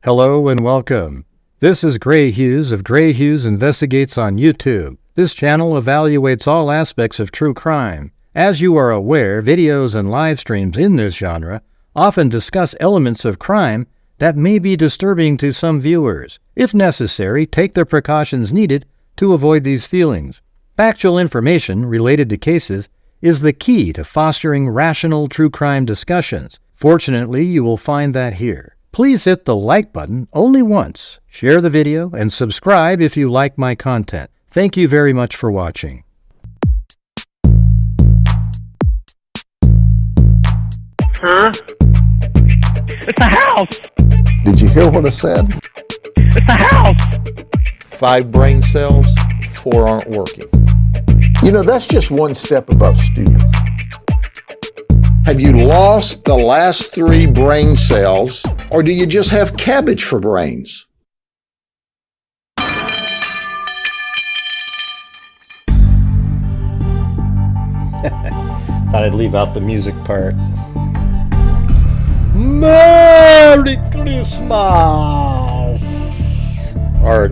Hello and welcome. This is Grant Hughes of Grant Hughes Investigates on YouTube. This channel evaluates all aspects of true crime. As you are aware, videos and live streams in this genre often discuss elements of crime that may be disturbing to some viewers. If necessary, take the precautions needed to avoid these feelings. Factual information related to cases is the key to fostering rational true crime discussions. Fortunately, you will find that here. Please hit the like button only once, share the video, and subscribe if you like my content. Thank you very much for watching. Huh? It's a house! Did you hear what I said? It's a house! 5 brain cells, 4 aren't working. You know, that's just one step above stupid. Have you lost the last 3 brain cells, or do you just have cabbage for brains? Thought I'd leave out the music part. Merry Christmas! Or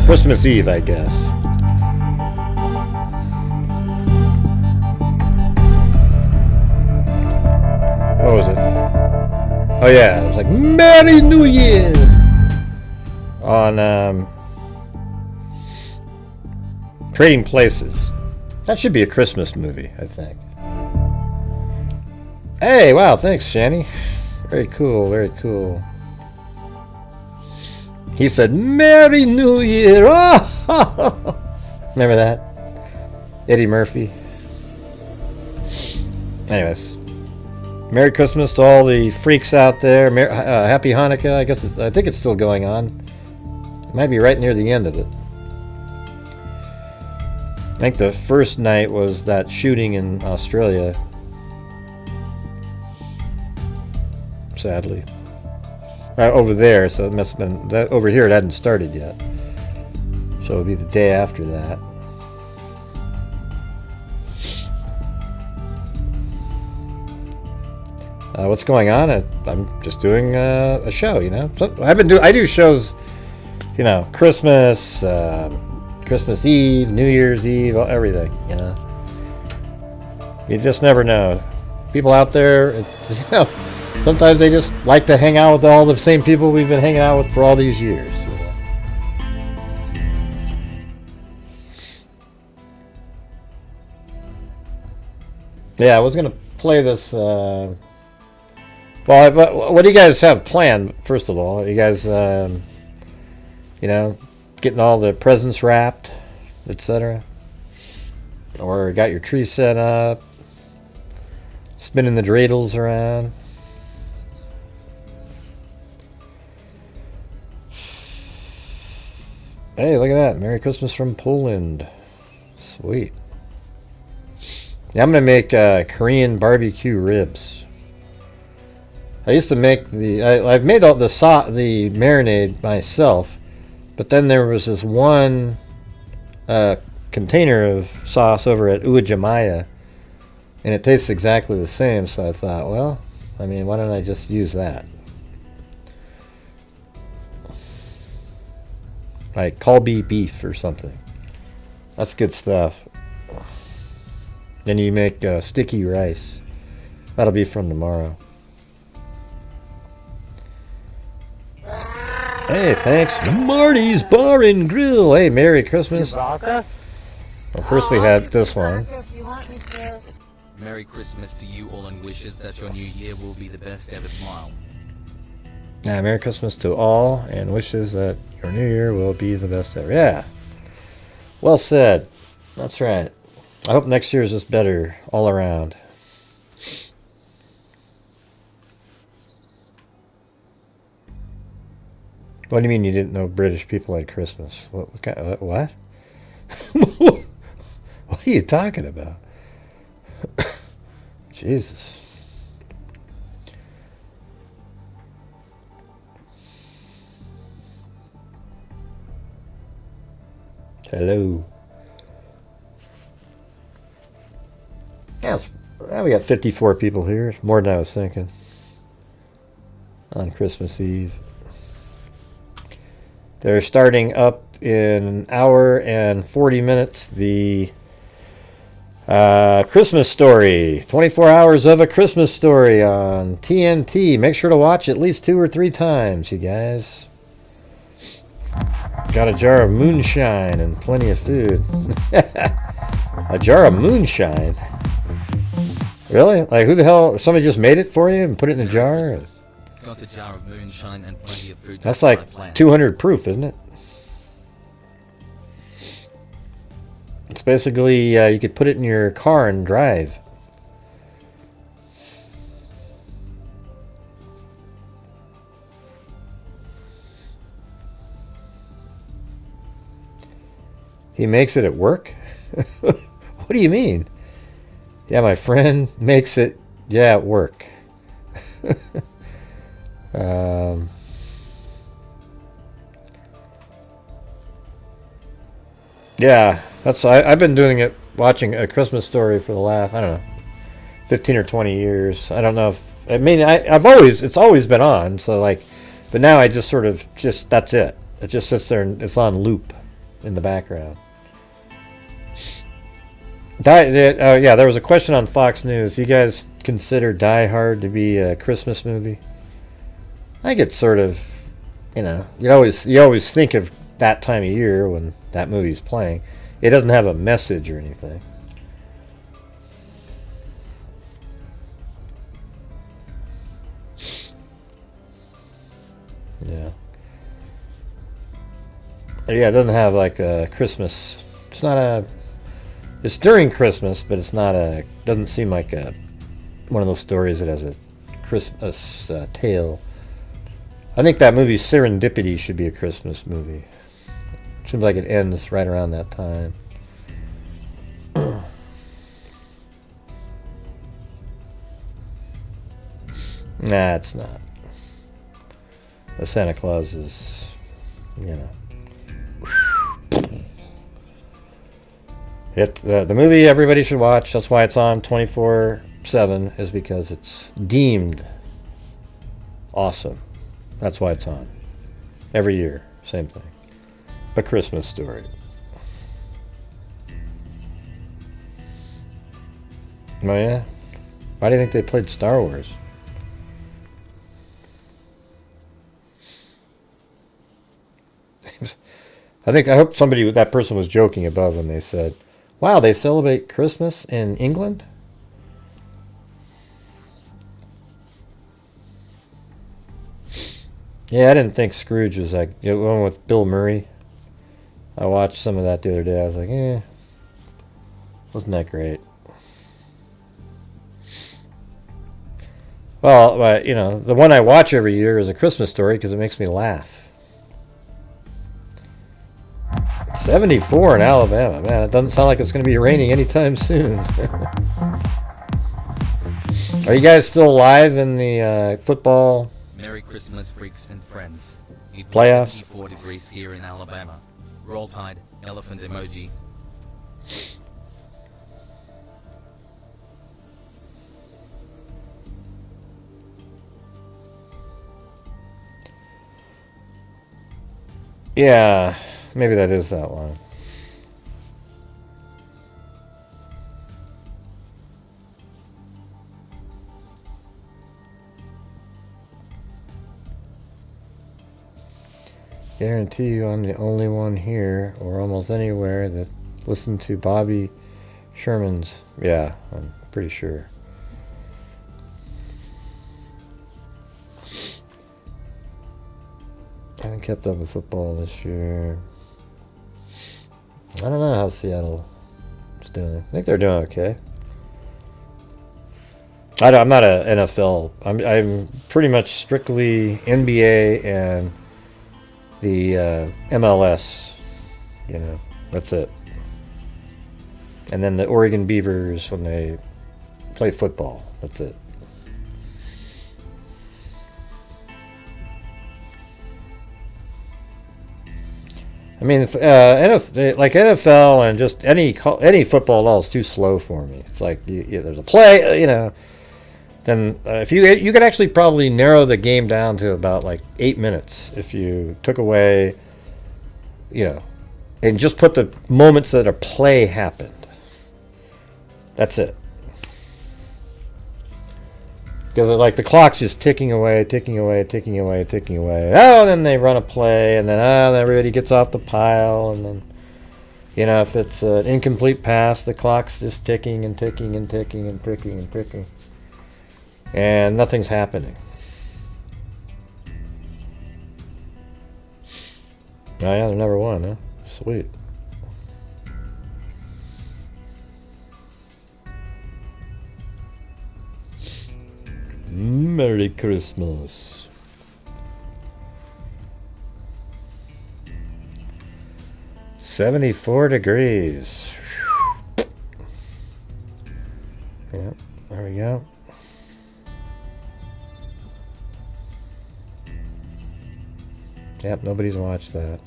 Christmas Eve, I guess. What was it? Oh yeah, it was like Merry New Year on Trading Places. That should be a Christmas movie, I think. Hey, wow, thanks, Shani. Very cool, very cool. He said, Merry New Year! Oh! Remember that? Eddie Murphy. Anyways. Merry Christmas to all the freaks out there. Happy Hanukkah. I think it's still going on. It might be right near the end of it. I think the first night was that shooting in Australia. Sadly. Over there, so it must have been that over here. It hadn't started yet, so it'll be the day after that. What's going on? I'm just doing a show, you know. So I do shows, you know, Christmas, Christmas Eve, New Year's Eve, everything, you know. You just never know. People out there, you know. Sometimes they just like to hang out with all the same people we've been hanging out with for all these years. You know? Yeah, I was going to play this. Well, what do you guys have planned, first of all? Are you guys, you know, getting all the presents wrapped, etc.? Or got your tree set up? Spinning the dreidels around? Hey, look at that. Merry Christmas from Poland. Sweet. Yeah, I'm going to make Korean barbecue ribs. I used to make I've made all the marinade myself, but then there was this one container of sauce over at Uwajimaya, and it tastes exactly the same, so I thought, well, I mean, why don't I just use that? Like Kalbi beef or something. That's good stuff. Then you make sticky rice. That'll be from tomorrow. Hey, thanks. Marty's Bar and Grill. Hey, Merry Christmas. Well, first we had this one. Merry Christmas to you all and wishes that your new year will be the best ever. Smile. Yeah, Merry Christmas to all and wishes that your new year will be the best ever. Yeah. Well said. That's right. I hope next year is just better all around. What do you mean you didn't know British people had Christmas? What? What are you talking about? Jesus. Hello. Yes, we got 54 people here. More than I was thinking. On Christmas Eve. They're starting up in an hour and 40 minutes. The Christmas Story. 24 hours of A Christmas Story on TNT. Make sure to watch at least 2 or 3 times, you guys. Got a jar of moonshine and plenty of food. A jar of moonshine? Really? Like, who the hell? Somebody just made it for you and put it in a jar? Got a jar of moonshine and plenty of food. That's like 200 proof, isn't it? It's basically, you could put it in your car and drive. He makes it at work? What do you mean? Yeah, my friend makes it, yeah, at work. Yeah, I've been doing it, watching A Christmas Story for the last, I don't know, 15 or 20 years. I don't know if, I mean, it's always been on, so like, but now I just sort of, that's it. It just sits there and it's on loop in the background. Yeah, there was a question on Fox News. You guys consider Die Hard to be a Christmas movie? I think it's sort of, you always think of that time of year when that movie's playing. It doesn't have a message or anything. Yeah. Yeah, it doesn't have like a Christmas. It's not a. It's during Christmas, but it's not a. Doesn't seem like one of those stories that has a Christmas tale. I think that movie Serendipity should be a Christmas movie. Seems like it ends right around that time. Nah, it's not. The Santa Claus is, the movie everybody should watch. That's why it's on 24/7, is because it's deemed awesome. That's why it's on. Every year, same thing. A Christmas Story. Oh yeah? Why do you think they played Star Wars? I hope that person was joking above when they said, wow, they celebrate Christmas in England? Yeah, I didn't think Scrooge was like, the one with Bill Murray. I watched some of that the other day. I was like, wasn't that great? Well, the one I watch every year is A Christmas Story because it makes me laugh. 74 in Alabama. Man, it doesn't sound like it's going to be raining anytime soon. Are you guys still live in the football Merry Christmas, freaks and friends. It was playoffs? 74 degrees here in Alabama. Roll Tide, elephant emoji. Yeah, maybe that is that one. Guarantee you I'm the only one here or almost anywhere that listened to Bobby Sherman's. Yeah, I'm pretty sure. I haven't kept up with football this year. I don't know how Seattle is doing. I think they're doing okay. I'm not an NFL. I'm pretty much strictly NBA and the MLS. That's it. And then the Oregon Beavers when they play football. That's it. I mean, NFL and just any football at all is too slow for me. It's like there's a play, Then if you could actually probably narrow the game down to about like 8 minutes if you took away you know, and just put the moments that a play happened. That's it. Because like the clock's just ticking away, ticking away, ticking away, ticking away. Oh, then they run a play, and then everybody gets off the pile, and then, you know, if it's an incomplete pass, the clock's just ticking and ticking and ticking and ticking and ticking, and nothing's happening. Oh yeah, there never won, huh? Sweet. Merry Christmas. $74 degrees. Yep, there we go. Yep, nobody's watched that.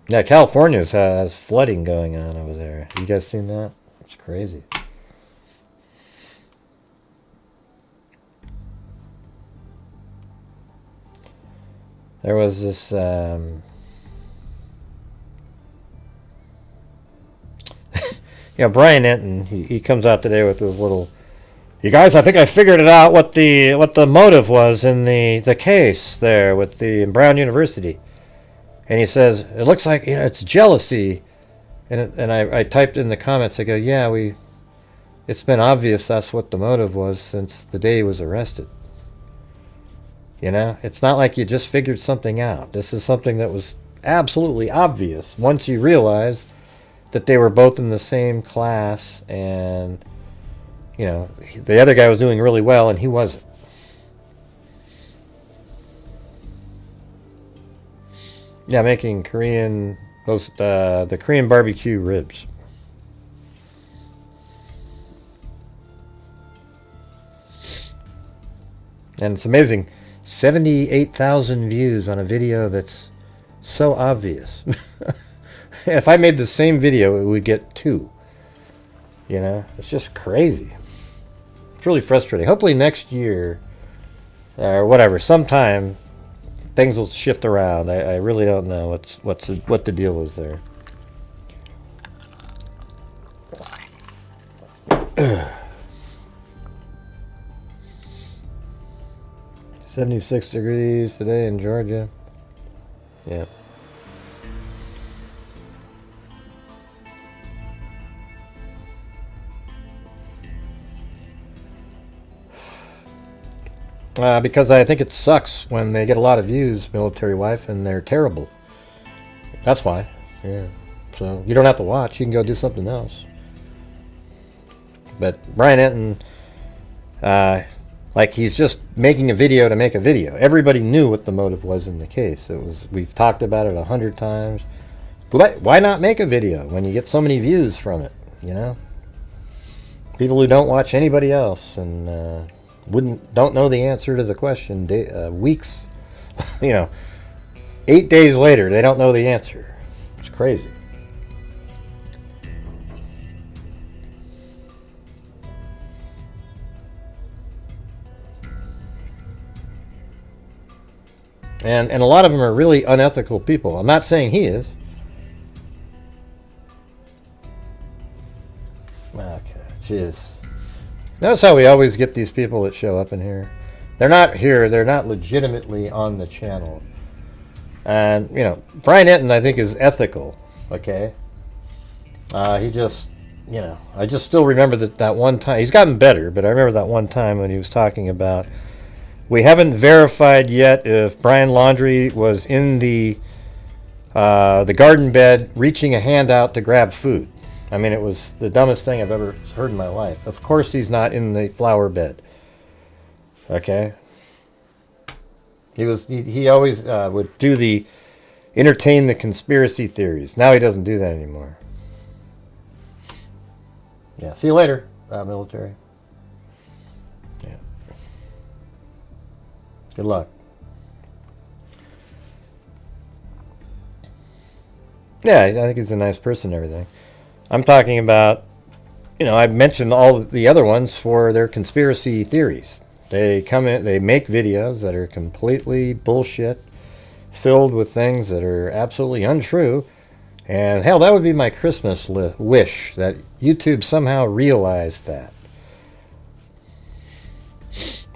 Yeah, California has flooding going on over there. You guys seen that? It's crazy. There was this yeah, Brian Enton, he comes out today with his little, you guys, I think I figured it out what the motive was in the case there with the Brown University. And he says, it looks like, you know, it's jealousy. And I typed in the comments, I go, yeah, it's been obvious that's what the motive was since the day he was arrested. You know, it's not like you just figured something out. This is something that was absolutely obvious once you realize that they were both in the same class, and, you know, the other guy was doing really well and he wasn't. Yeah, making Korean, the Korean barbecue ribs. And it's amazing, 78,000 views on a video that's so obvious. If I made the same video, it would get 2. You know, it's just crazy. It's really frustrating. Hopefully next year, or whatever, sometime, things will shift around. I really don't know what the deal is there. 76 degrees today in Georgia. Yeah. Because I think it sucks when they get a lot of views, Military Wife, and they're terrible. That's why. Yeah. So you don't have to watch. You can go do something else. But Brian Enton, like, he's just making a video to make a video. Everybody knew what the motive was in the case. We've talked about it 100 times. But why not make a video when you get so many views from it? You know, people who don't watch anybody else and don't know the answer to the question weeks, you know, 8 days later they don't know the answer. It's crazy. And a lot of them are really unethical people. I'm not saying he is. Okay, jeez. Notice how we always get these people that show up in here. They're not here. They're not legitimately on the channel. And, you know, Brian Enton, I think, is ethical. Okay? He just, you know, I just still remember that one time. He's gotten better, but I remember that one time when he was talking about, we haven't verified yet if Brian Laundrie was in the garden bed reaching a hand out to grab food. I mean, it was the dumbest thing I've ever heard in my life. Of course he's not in the flower bed. Okay? He always would entertain the conspiracy theories. Now he doesn't do that anymore. Yeah, see you later, military. Yeah. Good luck. Yeah, I think he's a nice person and everything. I'm talking about, you know, I've mentioned all the other ones for their conspiracy theories. They come in, they make videos that are completely bullshit, filled with things that are absolutely untrue. And hell, that would be my Christmas wish, that YouTube somehow realized that.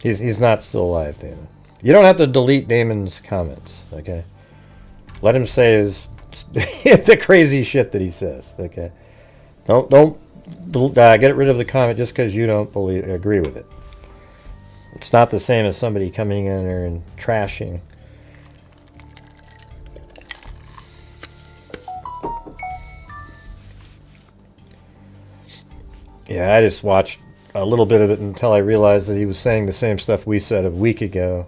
He's not still alive, Damon. You don't have to delete Damon's comments, okay? Let him say it's the crazy shit that he says, okay? Don't get rid of the comment just because you don't agree with it. It's not the same as somebody coming in there and trashing. Yeah, I just watched a little bit of it until I realized that he was saying the same stuff we said a week ago.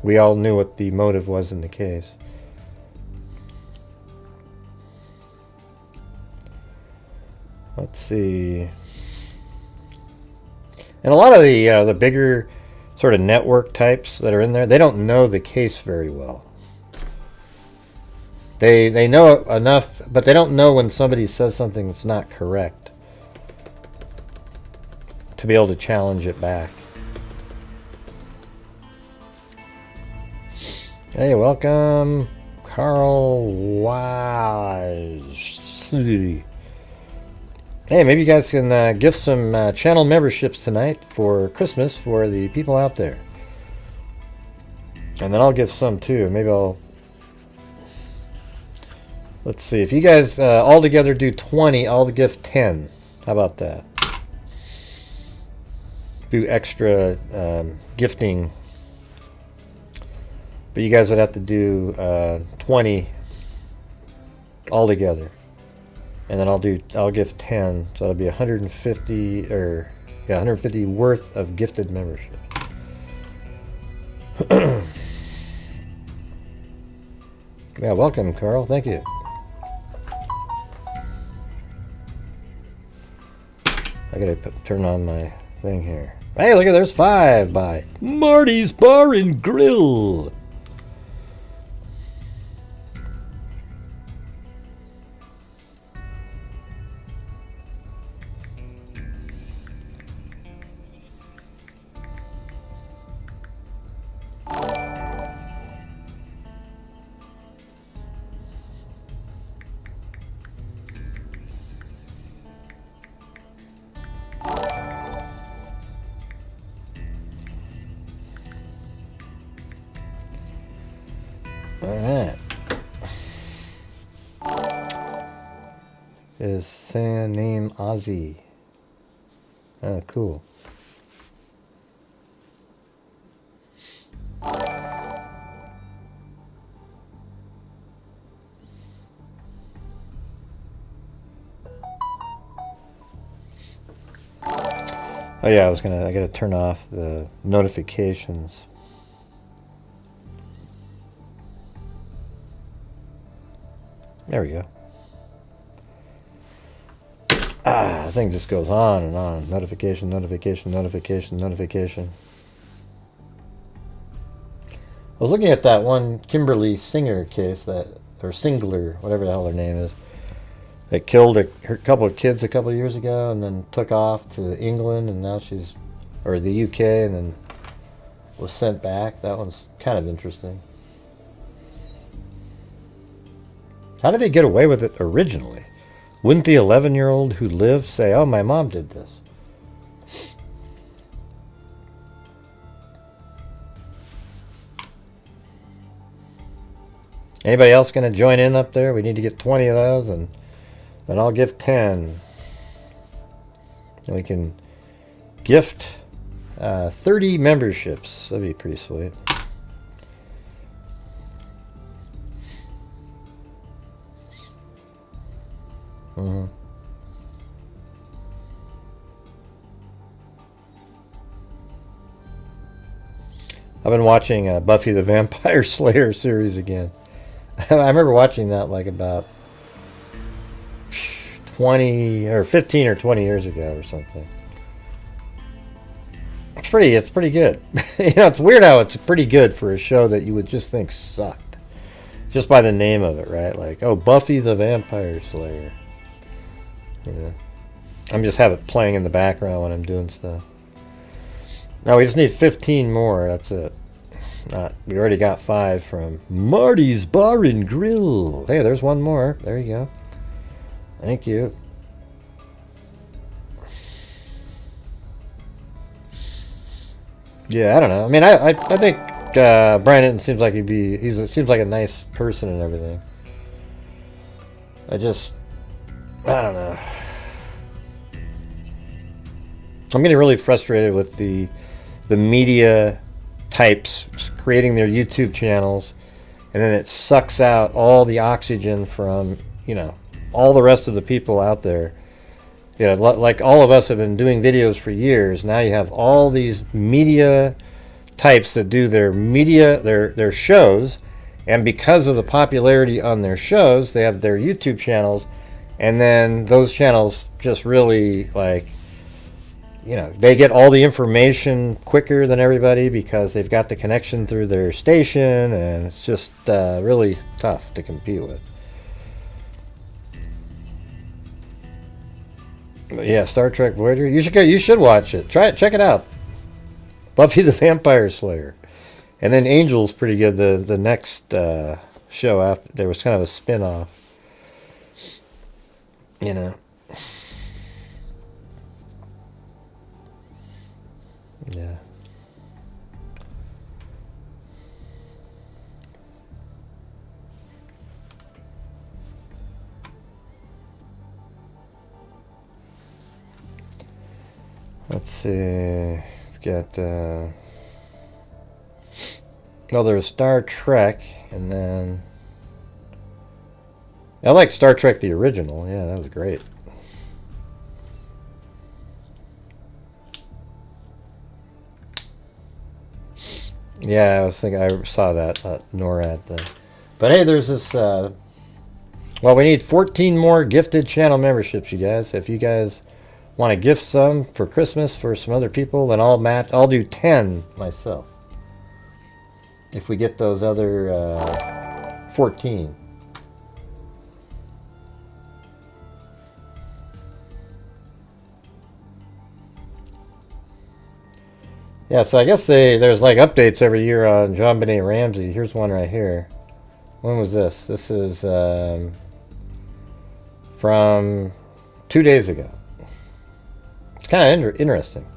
We all knew what the motive was in the case. Let's see. And a lot of the bigger sort of network types that are in there, they don't know the case very well. They know enough, but they don't know when somebody says something that's not correct to be able to challenge it back. Hey, welcome, Carl Wise. Hey, maybe you guys can gift some channel memberships tonight for Christmas for the people out there. And then I'll give some too. Maybe I'll... Let's see. If you guys all together do 20, I'll gift 10. How about that? Do extra gifting. But you guys would have to do 20 all together. And then I'll give 10, so that'll be 150 150 worth of gifted membership. Yeah, welcome, Carl. Thank you. I gotta turn on my thing here. Hey, look at there's 5 by Marty's Bar and Grill. Is name Ozzie. Oh, cool. Oh yeah, I gotta turn off the notifications. There we go. The thing just goes on and on. Notification, notification, notification, notification. I was looking at that one Kimberly Singer case, or Singler, whatever the hell her name is. That killed her couple of kids a couple of years ago and then took off to England, and now or the UK, and then was sent back. That one's kind of interesting. How did they get away with it originally? Wouldn't the 11-year-old who lived say, oh, my mom did this? Anybody else going to join in up there? We need to get 20 of those, and then I'll give 10. And we can gift 30 memberships. That'd be pretty sweet. I've been watching Buffy the Vampire Slayer series again. I remember watching that like about 20 or 15 or 20 years ago or something. It's pretty good. You know, it's weird how it's pretty good for a show that you would just think sucked. Just by the name of it, right? Like, oh, Buffy the Vampire Slayer. You know, I'm just have it playing in the background when I'm doing stuff. No, we just need 15 more. That's it. We already got 5 from Marty's Bar and Grill. Hey, there's one more. There you go. Thank you. Yeah, I don't know. I mean, I think Brian Hinton seems like seems like a nice person and everything. I don't know. I'm getting really frustrated with the media types creating their YouTube channels, and then it sucks out all the oxygen from, all the rest of the people out there. Like all of us have been doing videos for years. Now you have all these media types that do their shows, and because of the popularity on their shows, they have their YouTube channels, and then those channels just really they get all the information quicker than everybody because they've got the connection through their station, and it's just really tough to compete with. But yeah, Star Trek Voyager. You should watch it. Check it out. Buffy the Vampire Slayer, and then Angel's pretty good. The next show after there was kind of a spin-off. Yeah. Let's see. We've got there's Star Trek, and then I like Star Trek the original. Yeah, that was great. Yeah, I saw that NORAD thing. But hey, there's this. We need 14 more gifted channel memberships, you guys. If you guys want to gift some for Christmas for some other people, then I'll do 10 myself. If we get those other 14. Yeah, so I guess there's updates every year on JonBenet Ramsey. Here's one right here. When was this? This is from 2 days ago. It's kind of interesting.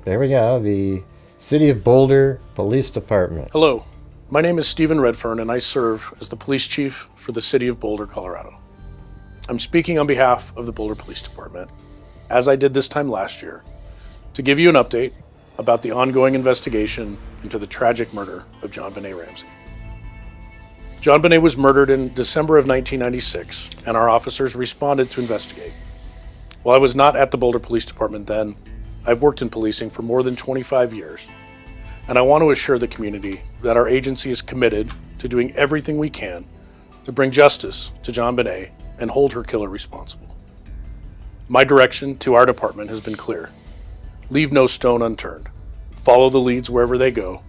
There we go. The City of Boulder Police Department. Hello, my name is Stephen Redfern, and I serve as the police chief for the City of Boulder, Colorado. I'm speaking on behalf of the Boulder Police Department, as I did this time last year, to give you an update about the ongoing investigation into the tragic murder of JonBenet Ramsey. JonBenet was murdered in December of 1996, and our officers responded to investigate. While I was not at the Boulder Police Department then, I've worked in policing for more than 25 years, and I want to assure the community that our agency is committed to doing everything we can to bring justice to JonBenet and hold her killer responsible. My direction to our department has been clear. Leave no stone unturned. Follow the leads wherever they go.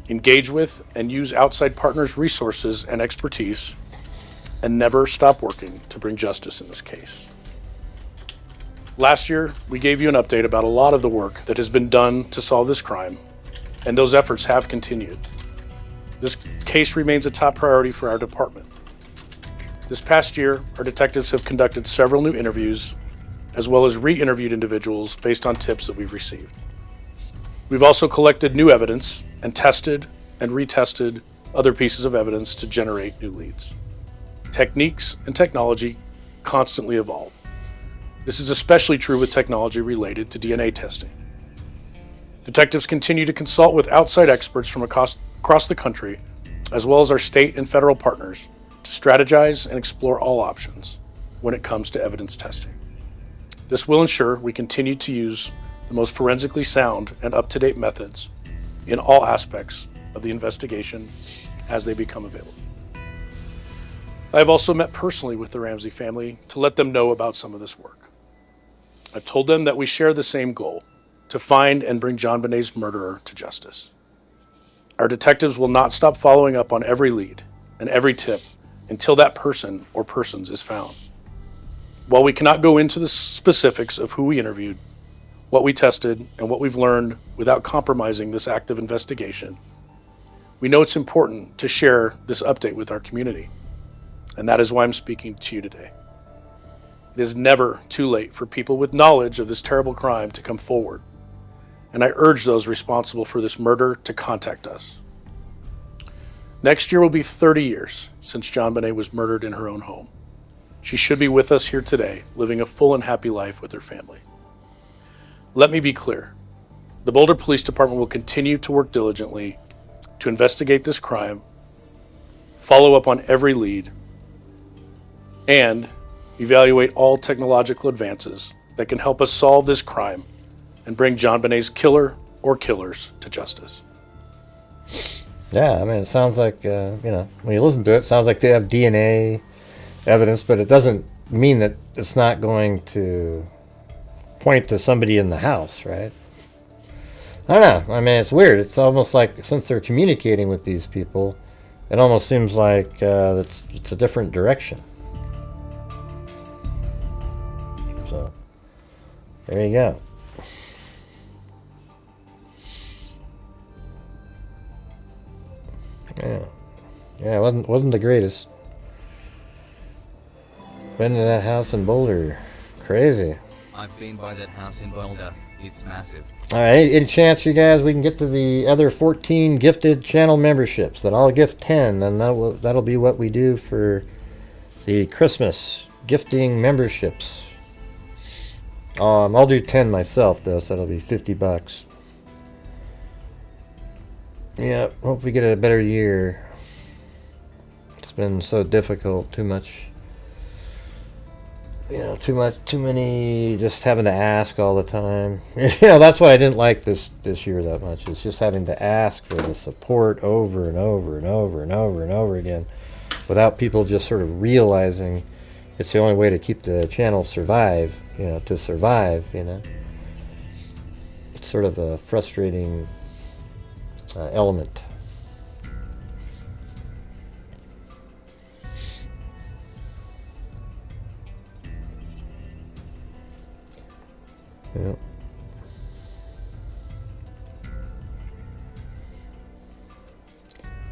Engage with and use outside partners' resources and expertise, and never stop working to bring justice in this case. Last year, we gave you an update about a lot of the work that has been done to solve this crime, and those efforts have continued. This case remains a top priority for our department. This past year, our detectives have conducted several new interviews, as well as re-interviewed individuals based on tips that we've received. We've also collected new evidence and tested and retested other pieces of evidence to generate new leads. Techniques and technology constantly evolve. This is especially true with technology related to DNA testing. Detectives continue to consult with outside experts from across the country, as well as our state and federal partners, to strategize and explore all options when it comes to evidence testing. This will ensure we continue to use the most forensically sound and up-to-date methods in all aspects of the investigation as they become available. I have also met personally with the Ramsey family to let them know about some of this work. I've told them that we share the same goal, to find and bring JonBenet's murderer to justice. Our detectives will not stop following up on every lead and every tip until that person or persons is found. While we cannot go into the specifics of who we interviewed, what we tested, and what we've learned without compromising this active investigation, we know it's important to share this update with our community. And that is why I'm speaking to you today. It is never too late for people with knowledge of this terrible crime to come forward. And I urge those responsible for this murder to contact us. Next year will be 30 years since JonBenet was murdered in her own home. She should be with us here today, living a full and happy life with her family. Let me be clear. The Boulder Police Department will continue to work diligently to investigate this crime, follow up on every lead, and evaluate all technological advances that can help us solve this crime and bring JonBenet's killer or killers to justice. Yeah, I mean, it sounds like, when you listen to it, it sounds like they have DNA evidence, but it doesn't mean that it's not going to point to somebody in the house, right? I don't know. I mean, it's weird. It's almost like, since they're communicating with these people, it almost seems like it's a different direction. So, there you go. Yeah, it wasn't the greatest. Been to that house in Boulder. Crazy. I've been by that house in Boulder. It's massive. Alright, any chance, you guys, we can get to the other 14 gifted channel memberships? That I'll gift 10, and that'll be what we do for the Christmas gifting memberships. I'll do 10 myself, though, so that'll be $50. Yeah, hope we get a better year. It's been so difficult, too many, just having to ask all the time. That's why I didn't like this year that much. It's just having to ask for the support over and over and over and over and over again, without people just sort of realizing it's the only way to keep the channel survive. It's sort of a frustrating element. Yep.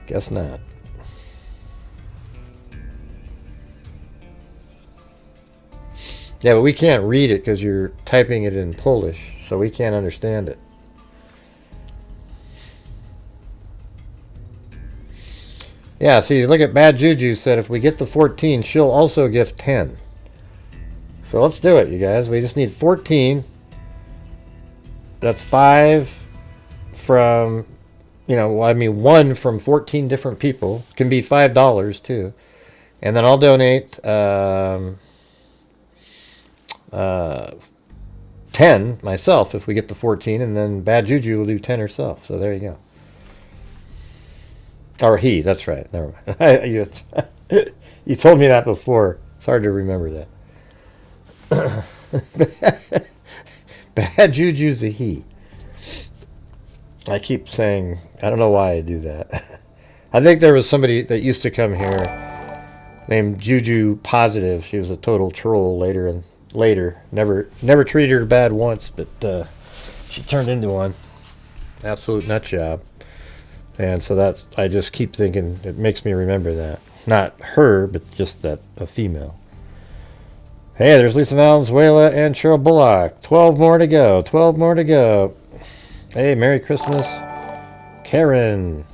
Guess not. Yeah, but we can't read it because you're typing it in Polish, so we can't understand it. Yeah, see, look at Bad Juju said if we get the 14, she'll also gift 10. So let's do it, you guys. We just need 14. That's 5 from, 1 from 14 different people. Can be $5 too. And then I'll donate 10 myself if we get the 14, and then Bad Juju will do 10 herself. So there you go. Or he, that's right. Never mind. You told me that before. It's hard to remember that. Bad Juju's a he. I keep saying, I don't know why I do that. I think there was somebody that used to come here named Juju Positive. She was a total troll later. Never treated her bad once, but she turned into one. Absolute nut job. And so I just keep thinking, it makes me remember that. Not her, but just that a female. Hey, there's Lisa Valenzuela and Cheryl Bullock. 12 more to go. 12 more to go. Hey, Merry Christmas, Karen.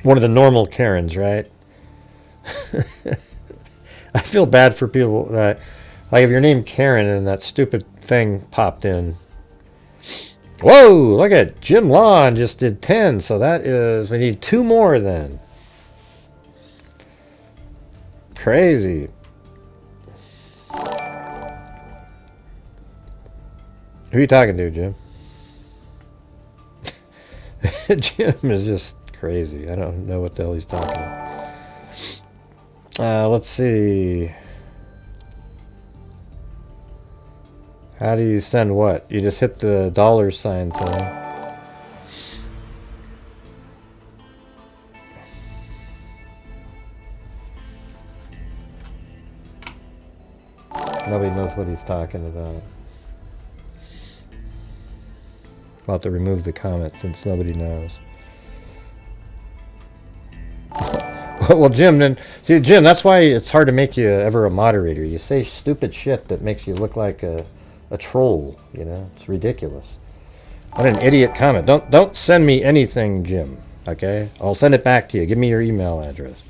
One of the normal Karens, right? I feel bad for people. Like if you're named Karen and that stupid thing popped in. Whoa, look at Jim Lawn just did 10. So that is, we need 2 more then. Crazy. Who are you talking to, Jim? Jim is just crazy. I don't know what the hell he's talking about. Let's see. How do you send what? You just hit the $sign to him. Nobody knows what he's talking about. I'll have to remove the comment since nobody knows. Well, Jim, then see, Jim, that's why it's hard to make you ever a moderator. You say stupid shit that makes you look like a troll. You know, it's ridiculous. What an idiot comment. Don't send me anything, Jim. Okay, I'll send it back to you. Give me your email address.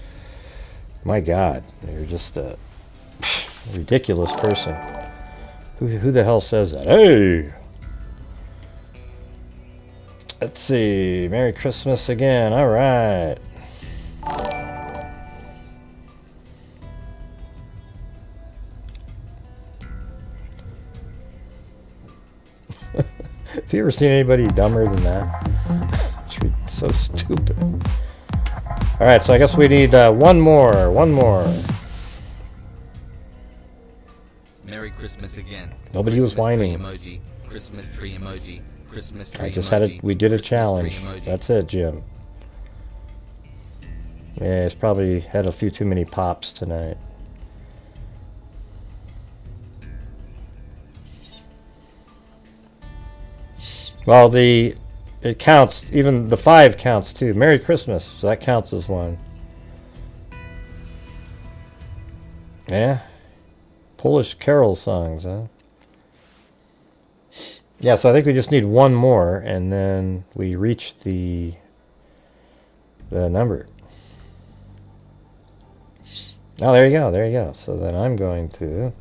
My God, you're just a ridiculous person. Who the hell says that? Hey. Let's see. Merry Christmas again. All right. Have you ever seen anybody dumber than that? It's so stupid. All right, so I guess we need one more. Merry Christmas again. Nobody was Christmas tree whining. Emoji. Christmas tree emoji. Christmas tree I just emoji. had it. We did a Christmas tree challenge. emoji. That's it, Jim. Yeah, it's probably had a few too many pops tonight. Well, it counts. Even the 5 counts too. Merry Christmas. So that counts as one. Yeah. Polish carol songs, huh? Yeah, so I think we just need one more, and then we reach the number. Oh, there you go, there you go. So then I'm going to...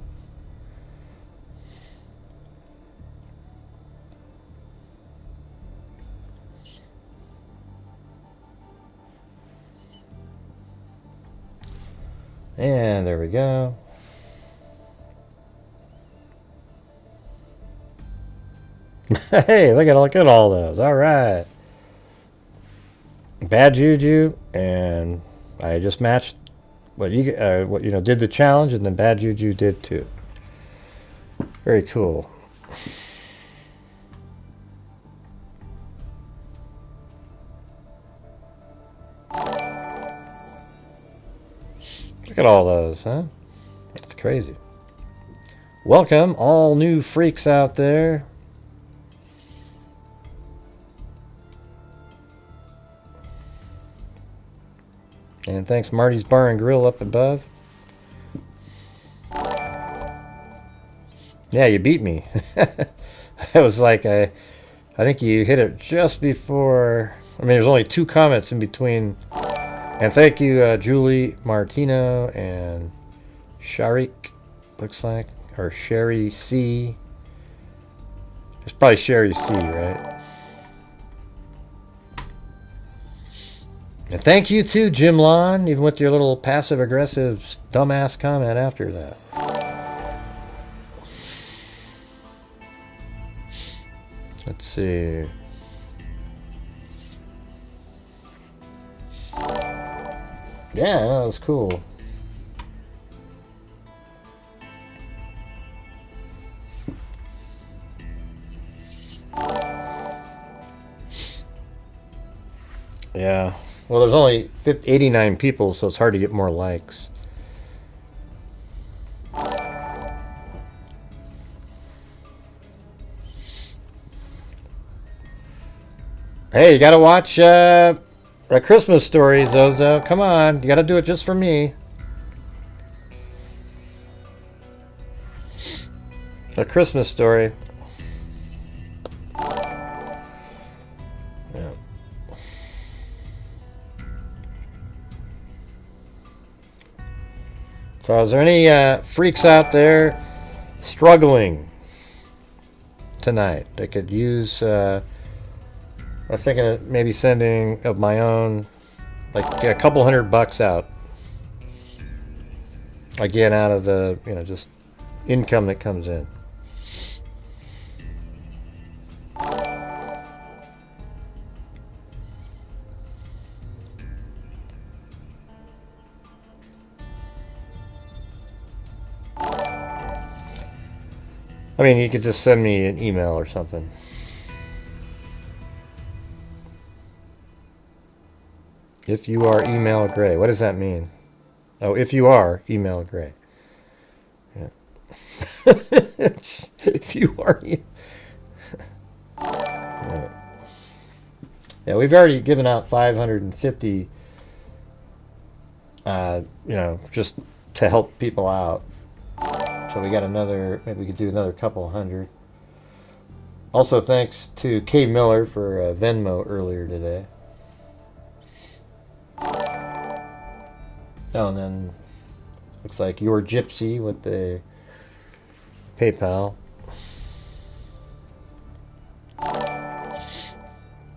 And there we go. Hey, look at all those. All right. Bad Juju, and I just matched what you did the challenge, and then Bad Juju did too. Very cool. Look at all those, huh? That's crazy. Welcome, all new freaks out there. And thanks Marty's Bar and Grill up above. Yeah, you beat me. It was like I think you hit it just before. I mean, there's only 2 comments in between. And thank you, Julie Martino and Sharik, looks like, or Sherry C. It's probably Sherry C, right? And thank you too, Jim Lon, even with your little passive-aggressive, dumbass comment after that. Let's see. Yeah, that was cool. Yeah. Well, there's only 89 people, so it's hard to get more likes. Hey, you gotta watch A Christmas Story, Zozo. Come on, you gotta do it just for me. A Christmas Story. Yeah. So is there any freaks out there struggling tonight that could use... I was thinking of maybe sending of my own, like a couple $100 out. Again, out of the, just income that comes in. I mean, you could just send me an email or something. If you are email gray. What does that mean? Oh, if you are email gray. Yeah. If you are... Yeah. Yeah, we've already given out 550, just to help people out. So we got another, maybe we could do another couple hundred. Also, thanks to Kay Miller for Venmo earlier today. Oh, and then looks like Your Gypsy with the PayPal.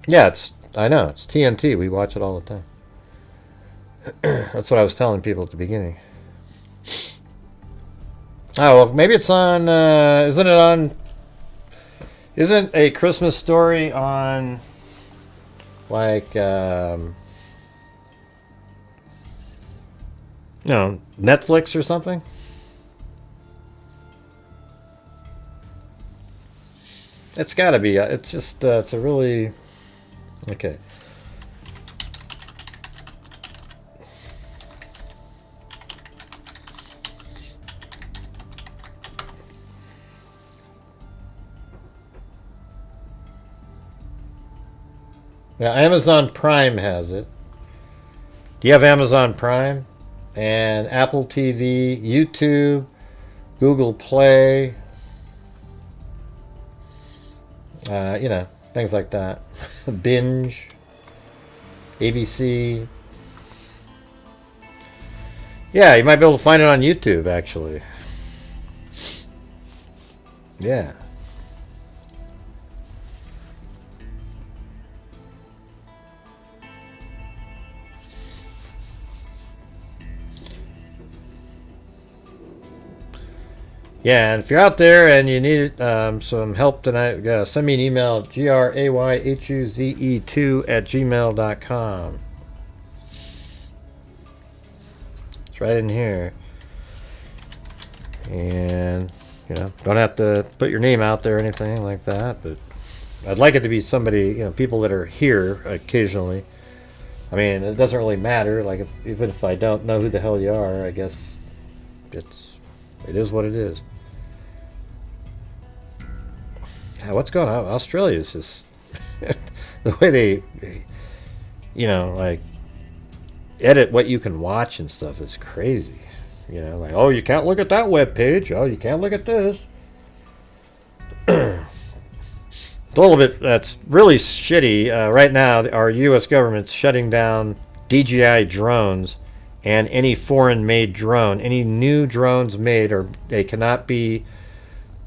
Yeah, I know, it's TNT. We watch it all the time. That's what I was telling people at the beginning. Oh, well, maybe it's on, isn't A Christmas Story on, like, Netflix or something? It's gotta be, it's just, it's a really, okay. Yeah, Amazon Prime has it. Do you have Amazon Prime? And Apple TV, YouTube, Google Play, things like that. Binge, ABC. Yeah, you might be able to find it on YouTube, actually. Yeah. Yeah, and if you're out there and you need some help tonight, send me an email at grayhuze2@gmail.com. It's right in here. And, don't have to put your name out there or anything like that, but I'd like it to be somebody, people that are here occasionally. I mean, it doesn't really matter. Like, even if I don't know who the hell you are, I guess it is what it is. Yeah, what's going on? Australia is just the way they, like edit what you can watch and stuff is crazy. Like, oh, you can't look at that web page. Oh, you can't look at this. It's a little bit, that's really shitty. Right now, our U.S. government's shutting down DJI drones and any foreign-made drone. Any new drones made, they cannot be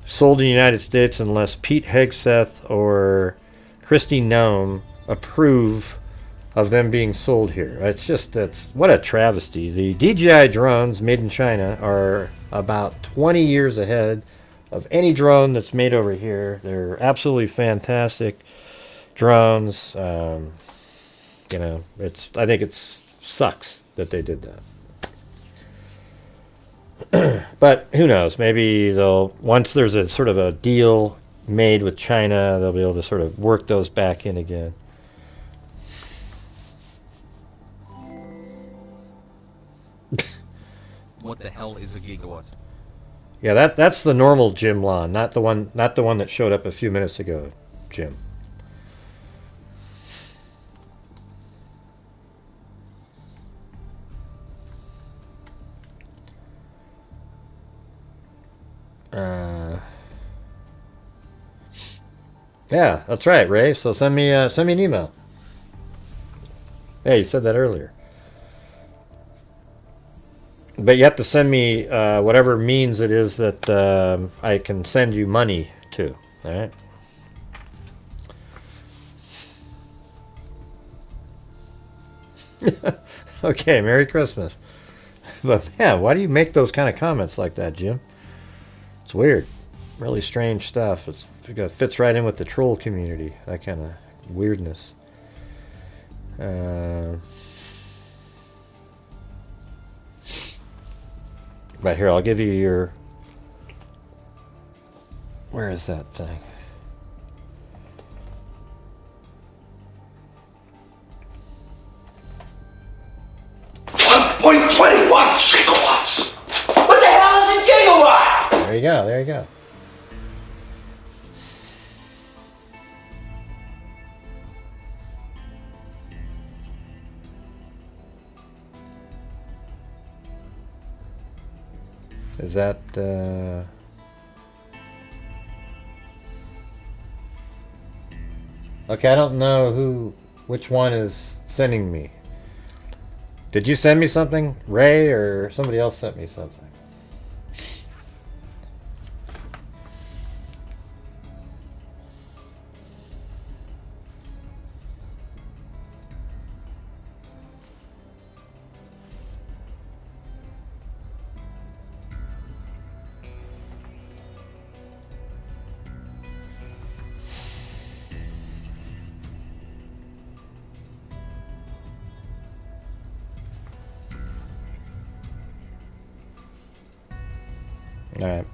sold in the United States unless Pete Hegseth or Kristi Noem approve of them being sold here. That's what a travesty. The DJI drones made in China are about 20 years ahead of any drone that's made over here. They're absolutely fantastic drones. I think it sucks that they did that. But who knows? Maybe once there's a sort of a deal made with China, they'll be able to sort of work those back in again. What the hell is a gigawatt? Yeah, that's the normal Jim Lawn, not the one that showed up a few minutes ago, Jim. Yeah, that's right, Ray. So send me an email. Yeah, you said that earlier. But you have to send me whatever means it is that I can send you money to. All right. Okay, Merry Christmas. But yeah, why do you make those kind of comments like that, Jim? It's weird. Really strange stuff. It fits right in with the troll community. That kind of weirdness. But here, I'll give you your... Where is that thing? Gigawatts! What the hell is a gigawatt? There you go, there you go. Is that okay, I don't know which one is sending me. Did you send me something, Ray, or somebody else sent me something? All right.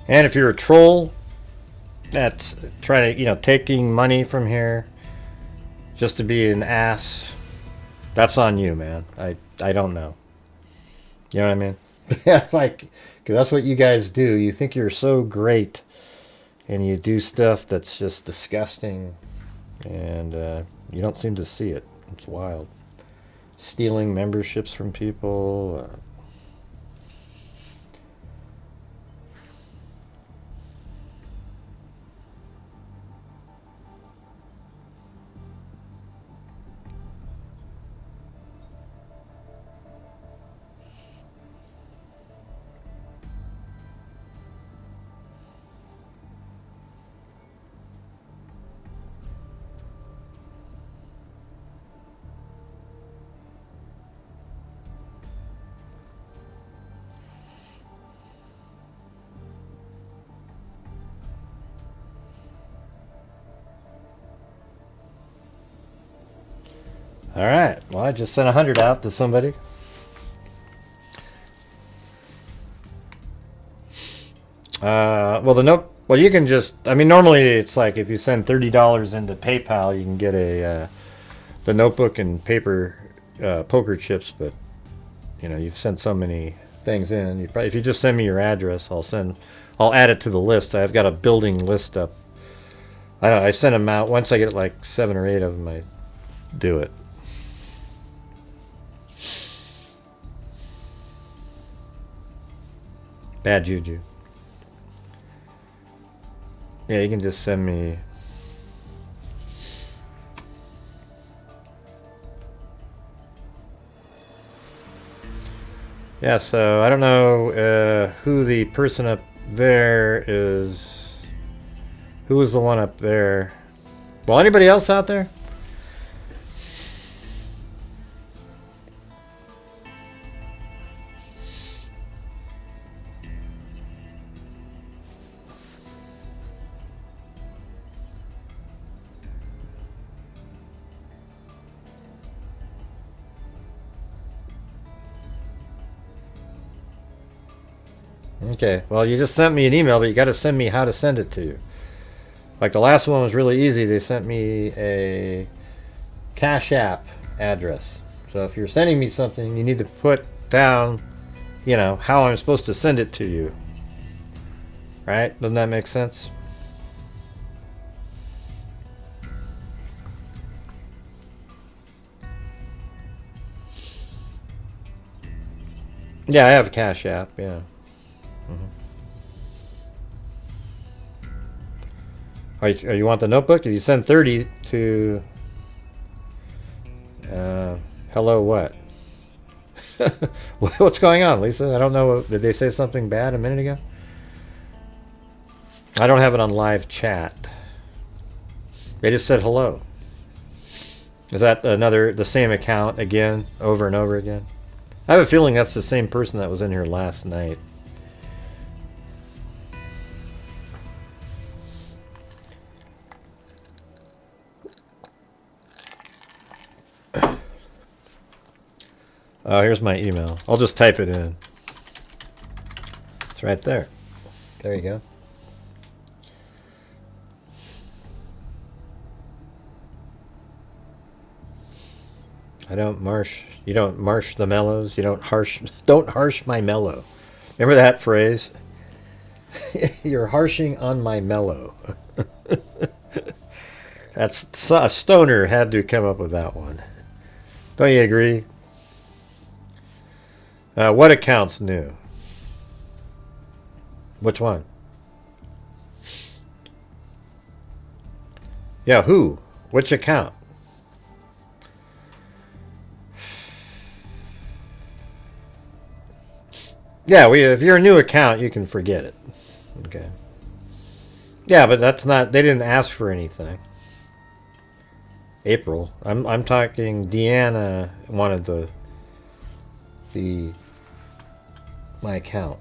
And if you're a troll that's trying to, taking money from here just to be an ass, that's on you, man. I don't know. You know what I mean? Yeah, because that's what you guys do. You think you're so great, and you do stuff that's just disgusting, and you don't seem to see it. It's wild. Stealing memberships from people. All right. Well, I just sent 100 out to somebody. Well, you can just. I mean, normally it's like if you send $30 into PayPal, you can get the notebook and paper poker chips. But you've sent so many things in. If you just send me your address, I'll add it to the list. I've got a building list up. I send them out once I get like 7 or 8 of them. I do it. Bad juju. Yeah, you can just send me. Yeah, so I don't know who the person up there is. Who was the one up there? Well, anybody else out there? Okay, well, you just sent me an email, but you got to send me how to send it to you. Like the last one was really easy. They sent me a Cash App address. So if you're sending me something, you need to put down, how I'm supposed to send it to you. Right? Doesn't that make sense? Yeah, I have a Cash App, yeah. Oh, you want the notebook? If you send 30 to hello what? What's going on, Lisa? I don't know. Did they say something bad a minute ago? I don't have it on live chat. They just said hello. Is that the same account again, over and over again? I have a feeling that's the same person that was in here last night. Here's my email. I'll just type it in. It's right there. There you go. I don't marsh. You don't marsh the mellows. You don't harsh. Don't harsh my mellow. Remember that phrase? You're harshing on my mellow. That's a stoner had to come up with that one. Don't you agree? What account's new? Which one? Yeah, who? Which account? Yeah, if you're a new account, you can forget it. Okay. Yeah, but that's not. They didn't ask for anything. April. I'm talking. Deanna wanted my account.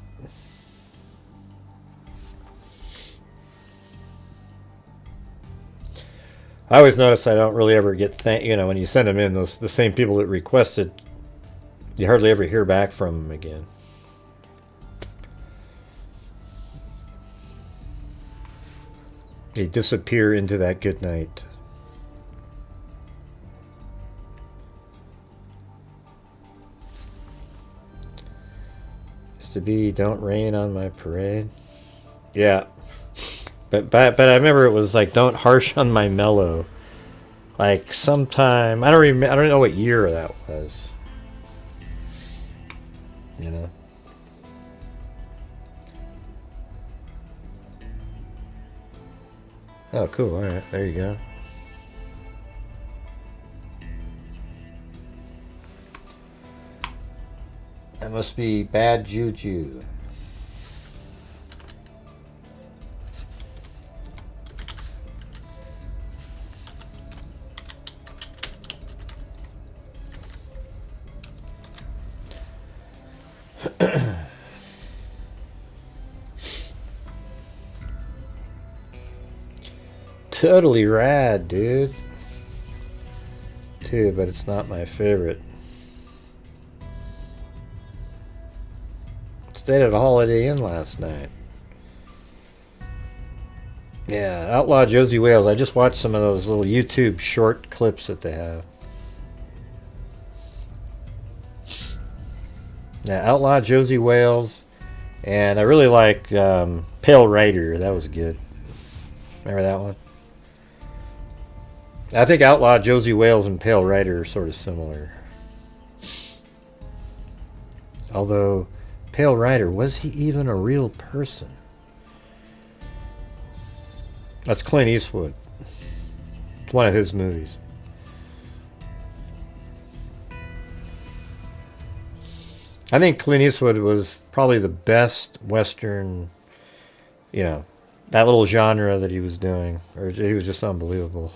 I always notice I don't really ever get when you send them in, the same people that requested, you hardly ever hear back from them again. They disappear into that good night. Used to be "Don't rain on my parade." Yeah. But I remember it was like "Don't harsh on my mellow." Like sometime I don't know what year that was. You know. Oh, cool. All right, there you go. That must be bad juju. Totally rad, dude. Too, but it's not my favorite. Stayed at a Holiday Inn last night. Yeah, Outlaw Josie Wales. I just watched some of those little YouTube short clips that they have. Yeah, Outlaw Josie Wales. And I really like Pale Rider. That was good. Remember that one? I think Outlaw Josie Wales and Pale Rider are sort of similar. Although, Pale Rider, was he even a real person? That's Clint Eastwood. It's one of his movies. I think Clint Eastwood was probably the best Western, that little genre that he was doing. Or he was just unbelievable.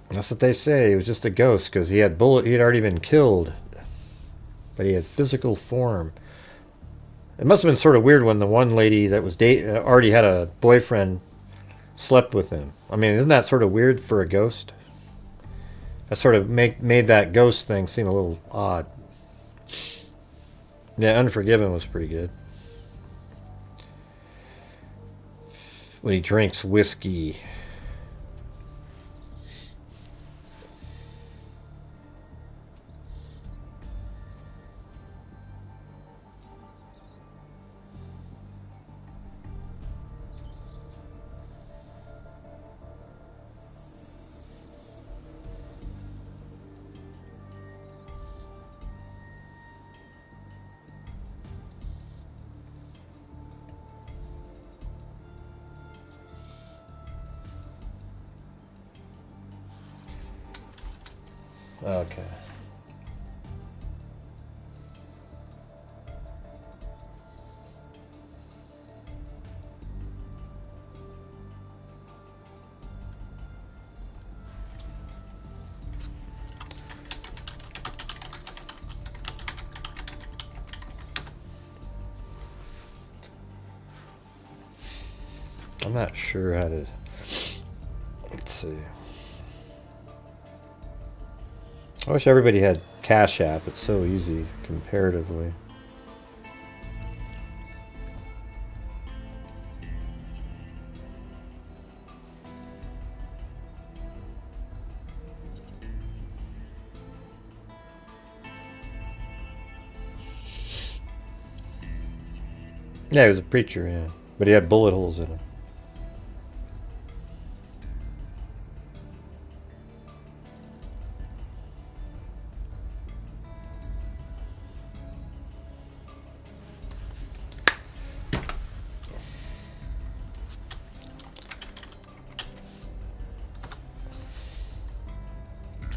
That's what they say. He was just a ghost because he had he had already been killed, but he had physical form. It must have been sort of weird when the one lady that was already had a boyfriend slept with him. I mean, isn't that sort of weird for a ghost? That sort of made that ghost thing seem a little odd. Yeah, Unforgiven was pretty good. When he drinks whiskey. Okay. I'm not sure how to. Let's see. I wish everybody had Cash App. It's so easy comparatively. Yeah, he was a preacher, yeah. But he had bullet holes in him.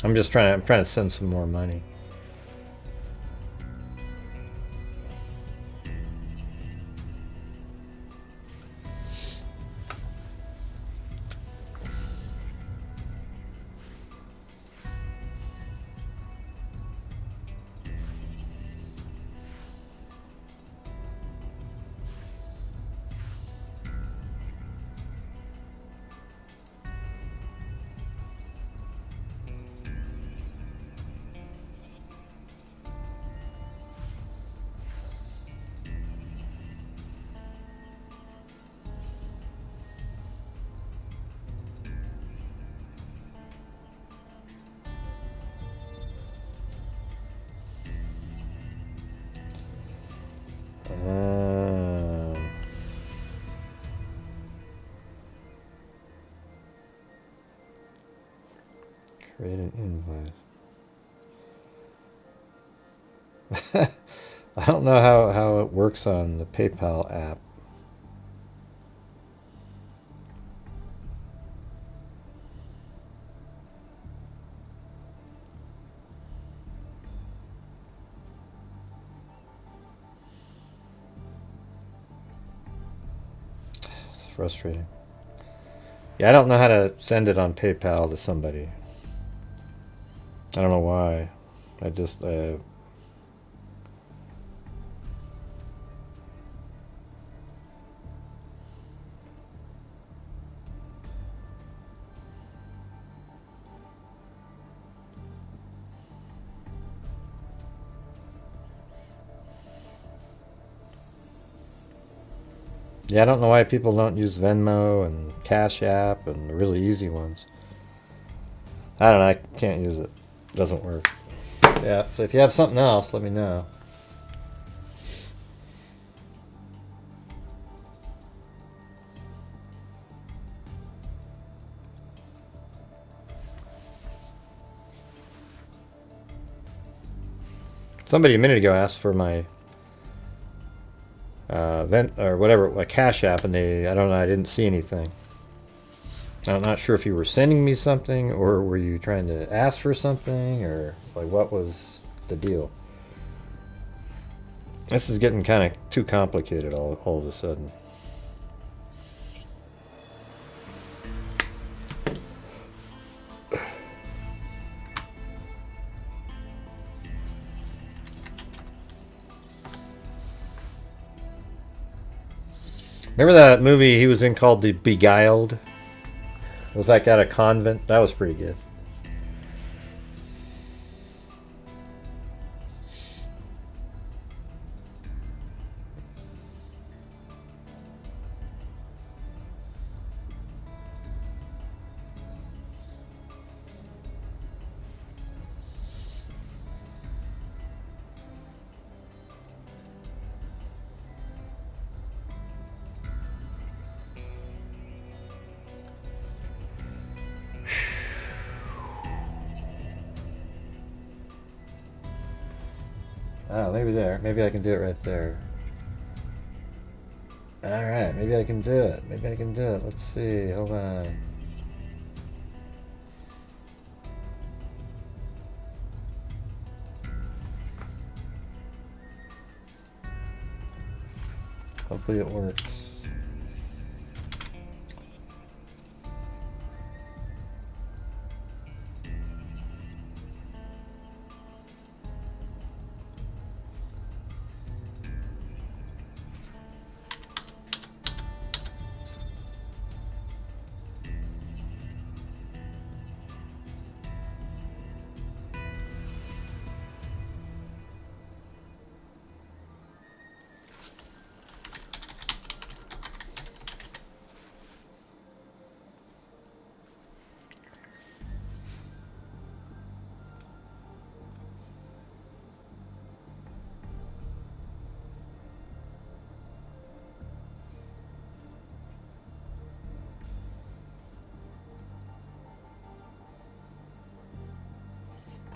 I'm trying to send some more money. Create an invoice. I don't know how it works on the PayPal app. It's frustrating. Yeah, I don't know how to send it on PayPal to somebody. I don't know why. I just yeah, I don't know why people don't use Venmo and Cash App and the really easy ones. I don't know, I can't use it. It doesn't work. Yeah, so if you have something else, let me know. Somebody a minute ago asked for my vent or whatever, a Cash App, and I don't know, I didn't see anything. I'm not sure if you were sending me something or were you trying to ask for something, or like what was the deal? This is getting kind of too complicated all of a sudden. Remember that movie he was in called The Beguiled? It was like at a convent. That was pretty good. Oh, maybe there. Maybe I can do it right there. Alright, maybe I can do it. Maybe I can do it. Let's see. Hold on. Hopefully it works.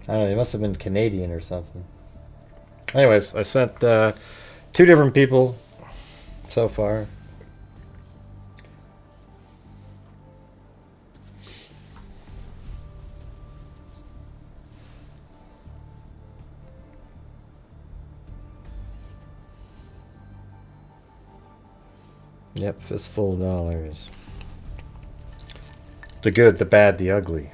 I don't know, they must have been Canadian or something. Anyways, I sent 2 different people so far. Yep, fistful of dollars. The good, the bad, the ugly.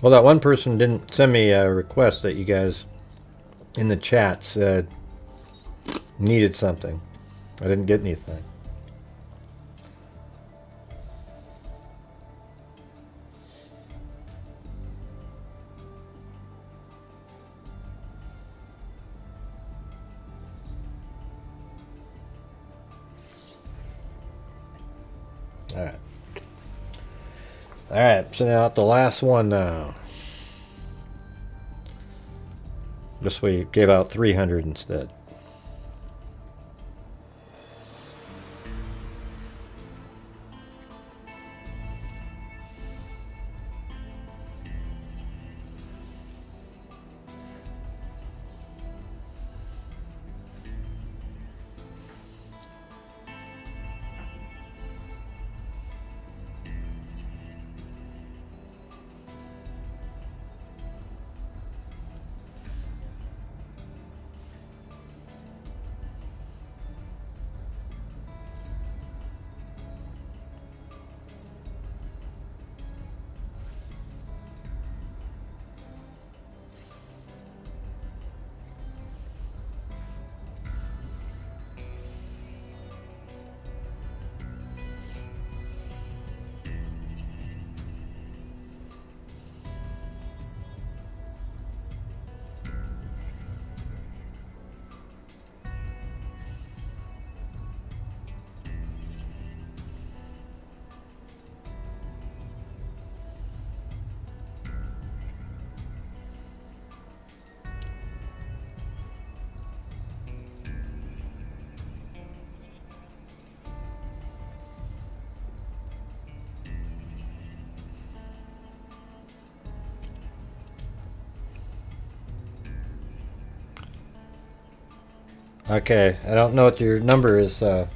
Well, that one person didn't send me a request that you guys in the chat said needed something. I didn't get anything. Alright. Alright, sending out the last one now. This we gave out 300 instead. Okay, I don't know what your number is. Yeah,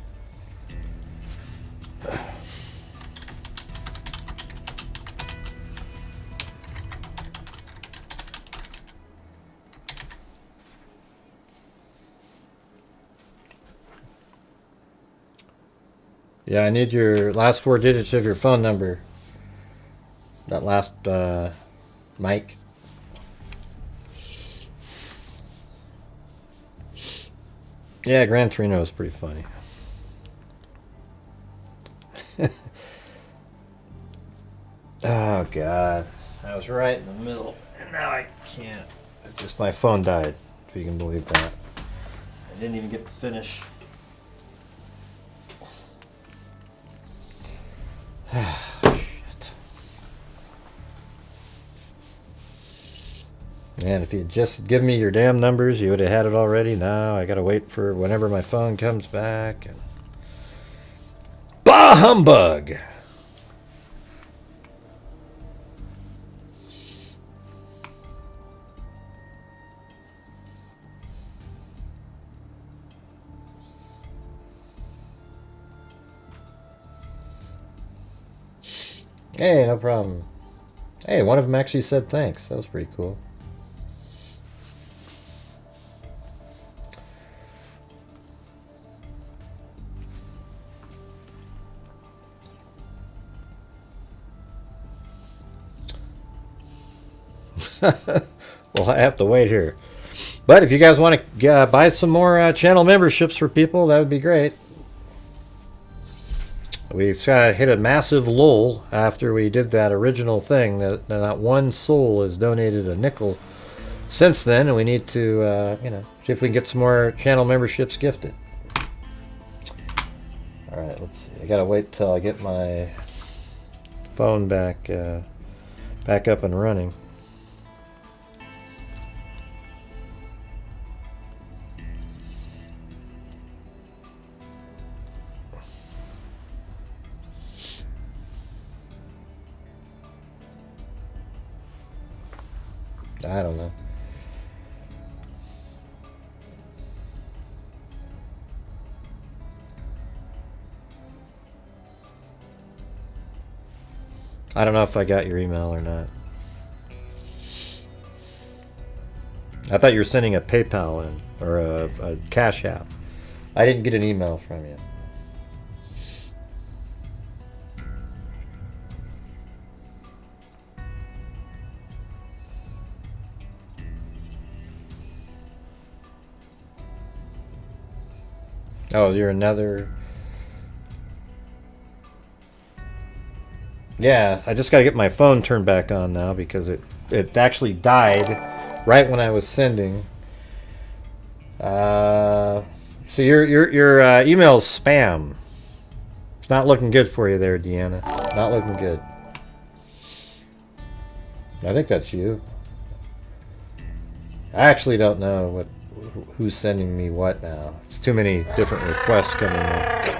I need your last 4 digits of your phone number. That last mic. Yeah, Gran Torino is pretty funny. Oh God, I was right in the middle, and now I can't. Just my phone died, if you can believe that. I didn't even get to finish. Man, if you'd just give me your damn numbers, you would have had it already. Now I gotta wait for whenever my phone comes back. And bah humbug! Hey, no problem. Hey, one of them actually said thanks. That was pretty cool. Well, I have to wait here. But if you guys want to buy some more channel memberships for people, that would be great. We've hit a massive lull after we did that original thing. That one soul has donated a nickel since then, and we need to, see if we can get some more channel memberships gifted. All right, let's see. I gotta wait till I get my phone back up and running. I don't know. I don't know if I got your email or not. I thought you were sending a PayPal in, or a Cash App. I didn't get an email from you. Oh, you're another... Yeah, I just got to get my phone turned back on now because it actually died right when I was sending. So your email's spam. It's not looking good for you there, Deanna. Not looking good. I think that's you. I actually don't know who's sending me what now. It's too many different requests coming in.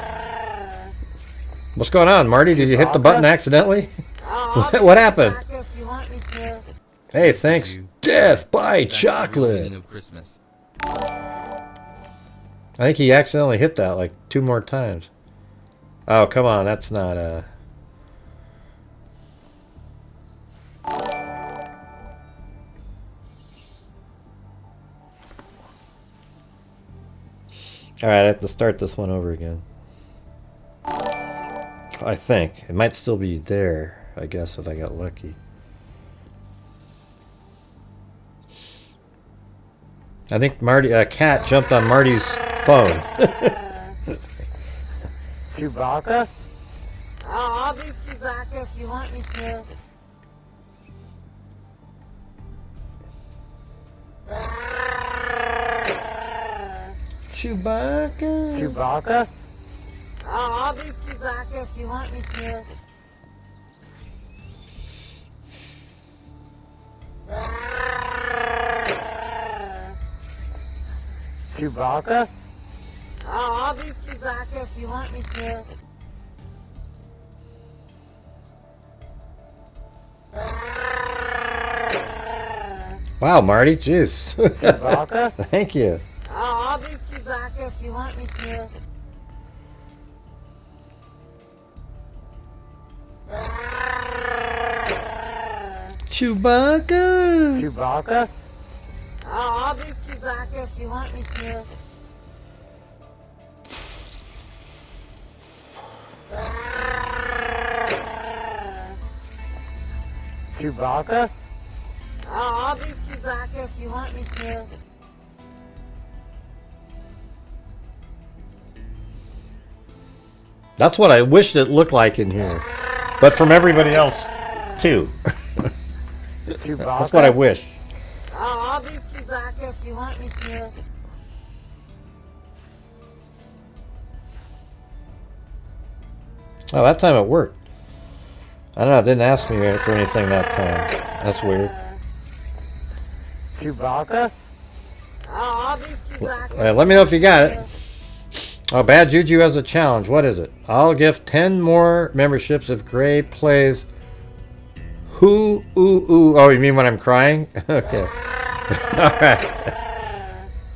What's going on, Marty? Did you hit the button accidentally? What happened? Hey, thanks. Death by chocolate. Of Christmas. I think he accidentally hit that like 2 more times. Oh, come on. That's not a... Alright, I have to start this one over again. I think. It might still be there, I guess, if I got lucky. I think Marty, Cat jumped on Marty's phone. Chewbacca? Oh, I'll be Chewbacca if you want me to. Chewbacca? Chewbacca? Oh, I'll be Chewbacca if you want me to. Chewbacca? Oh, I'll be Chewbacca if you want me to. Wow, Marty, jeez. Chewbacca? Thank you. Oh, I'll be Chewbacca if you want me to. Chewbacca? Chewbacca? Oh, I'll be Chewbacca if you want me to. Chewbacca? Oh, I'll be Chewbacca if you want me to. That's what I wished it looked like in here. But from everybody else, too. Chewbacca? That's what I wish. Oh, I'll be Chewbacca if you want me to. Oh, that time it worked. I don't know, it didn't ask me for anything that time. That's weird. Chewbacca? Oh, I'll be Chewbacca. Let me know if you got it. Oh, Bad Juju has a challenge. What is it? I'll gift 10 more memberships if Gray plays Ooh. Oh, you mean when I'm crying? Okay. Alright.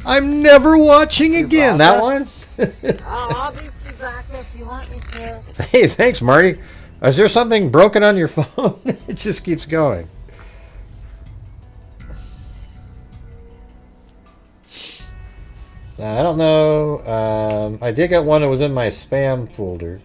I'm never watching again. That one? Oh, I'll be Chewbacca if you want me to. Hey, thanks, Marty. Is there something broken on your phone? It just keeps going. I don't know. I did get one that was in my spam folder.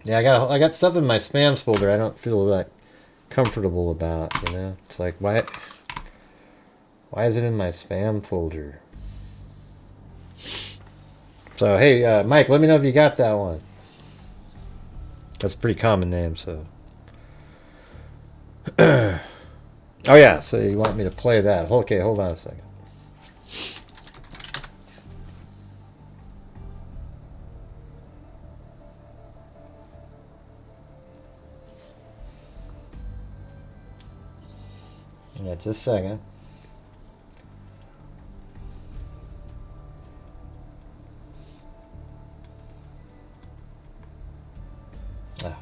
Yeah, I got stuff in my spams folder I don't feel that comfortable about, you know? It's like, why is it in my spam folder? So, hey, Mike, let me know if you got that one. That's a pretty common name, so. Oh, yeah, so you want me to play that. Okay, hold on a second. Yeah, just a second. Ah.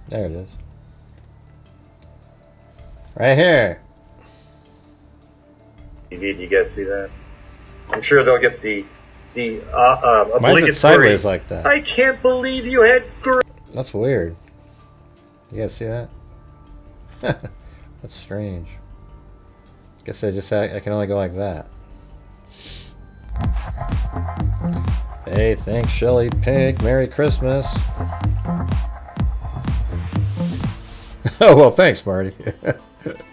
There it is. Right here. TV, do you guys see that? I'm sure they'll get the Why is it sideways like that? I can't believe you had That's weird. You guys see that? That's strange. Guess I can only go like that. Hey, thanks Shelly Pink. Merry Christmas. Oh, well, thanks, Marty.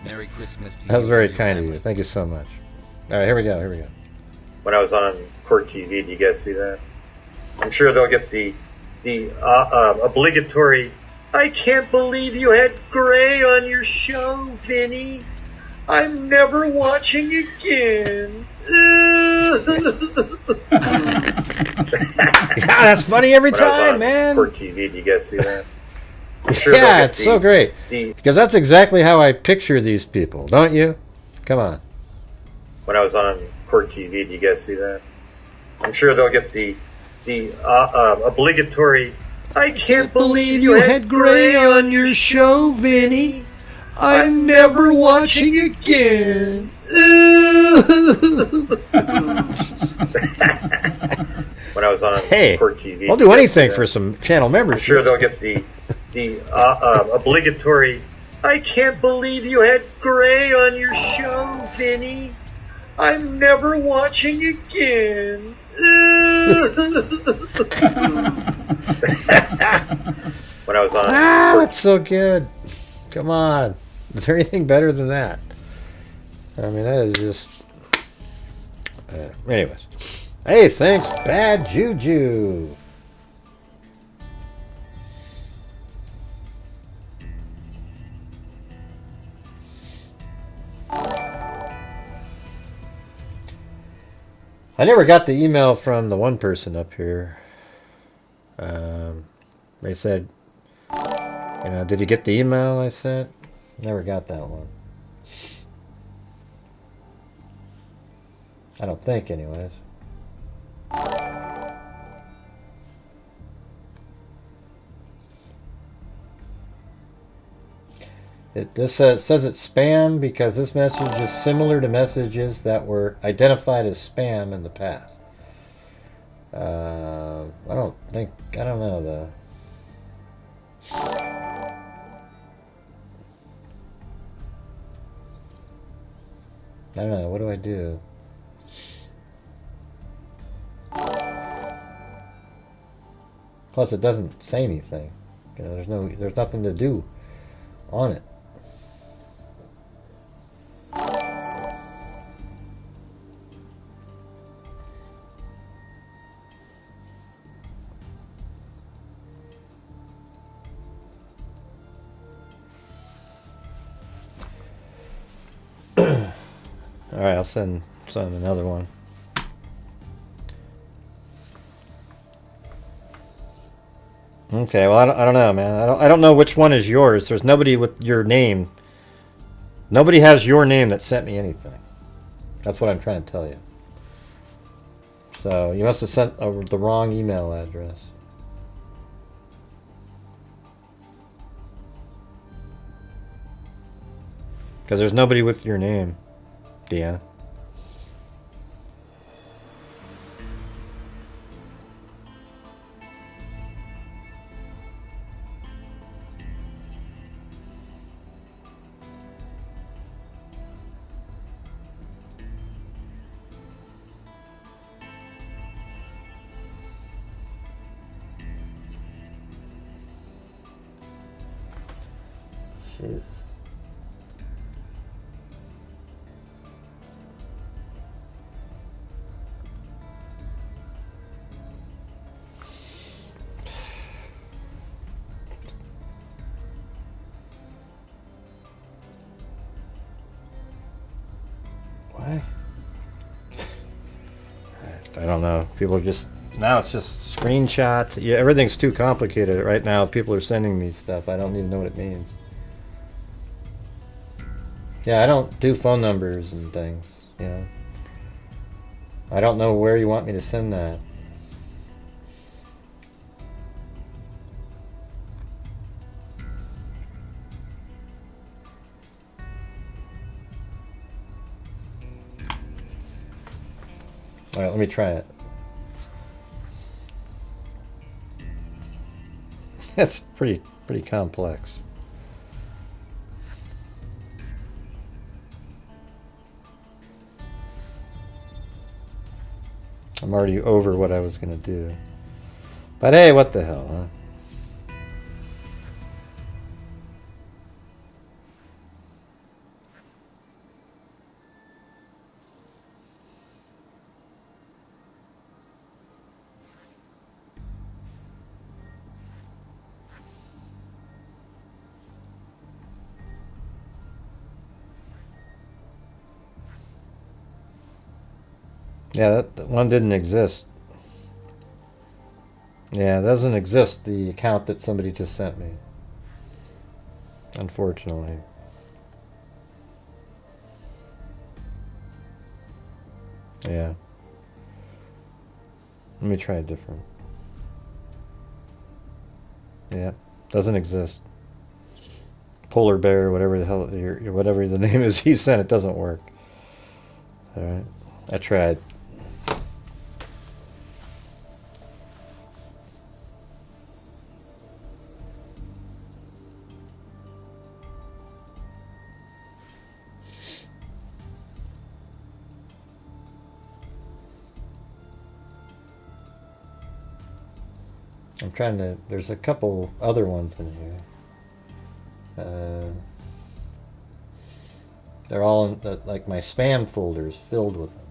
Merry Christmas to you. That was very and your kind of family. you. Thank you so much. All right, here we go. Here we go. When I was on court TV, do you guys see that? I'm sure they'll get the obligatory. I can't believe you had Gray on your show, Vinny. I'm never watching again. Yeah, that's funny every When I was time, on man. Court TV, do you guys see that? I'm sure they'll Yeah, get it's so great. Because that's exactly how I picture these people, don't you? Come on. When I was on court TV, do you guys see that? I'm sure they'll get the obligatory. I can't believe you had Gray on your show, Vinny. I'm never watching again. When I was on court TV, I'll do anything for some channel membership. I'm sure they'll get the obligatory. I can't believe you had Gray on your show, Vinny. I'm never watching again. When I was on that's so good. Come on. Is there anything better than that? I mean, that is just... anyways. Hey, thanks, Bad Juju. I never got the email from the one person up here. They said, you know, did you get the email I sent? Never got that one. I don't think, anyways. This says it's spam because this message is similar to messages that were identified as spam in the past. I don't know though. I don't know, what do I do? Plus it doesn't say anything. You know, there's nothing to do on it. Alright, I'll send another one. Okay, well, I don't know, man. I don't know which one is yours. There's nobody with your name. Nobody has your name that sent me anything. That's what I'm trying to tell you. So, you must have sent the wrong email address. Because there's nobody with your name, Deanna. Jeez. Why? I don't know. People are just now. It's just screenshots. Yeah, everything's too complicated right now. People are sending me stuff. I don't even know what it means. Yeah, I don't do phone numbers and things. You know. I don't know where you want me to send that. All right, let me try it. That's pretty complex. I'm already over what I was gonna do. But hey, what the hell, huh? Yeah, that one didn't exist. Yeah, it doesn't exist, the account that somebody just sent me. Unfortunately. Yeah. Let me try a different. Yeah, doesn't exist. Polar bear, whatever the hell, whatever the name is he sent, it doesn't work. All right, I tried. I'm trying to, there's a couple other ones in here. They're all in, like my spam folders filled with them.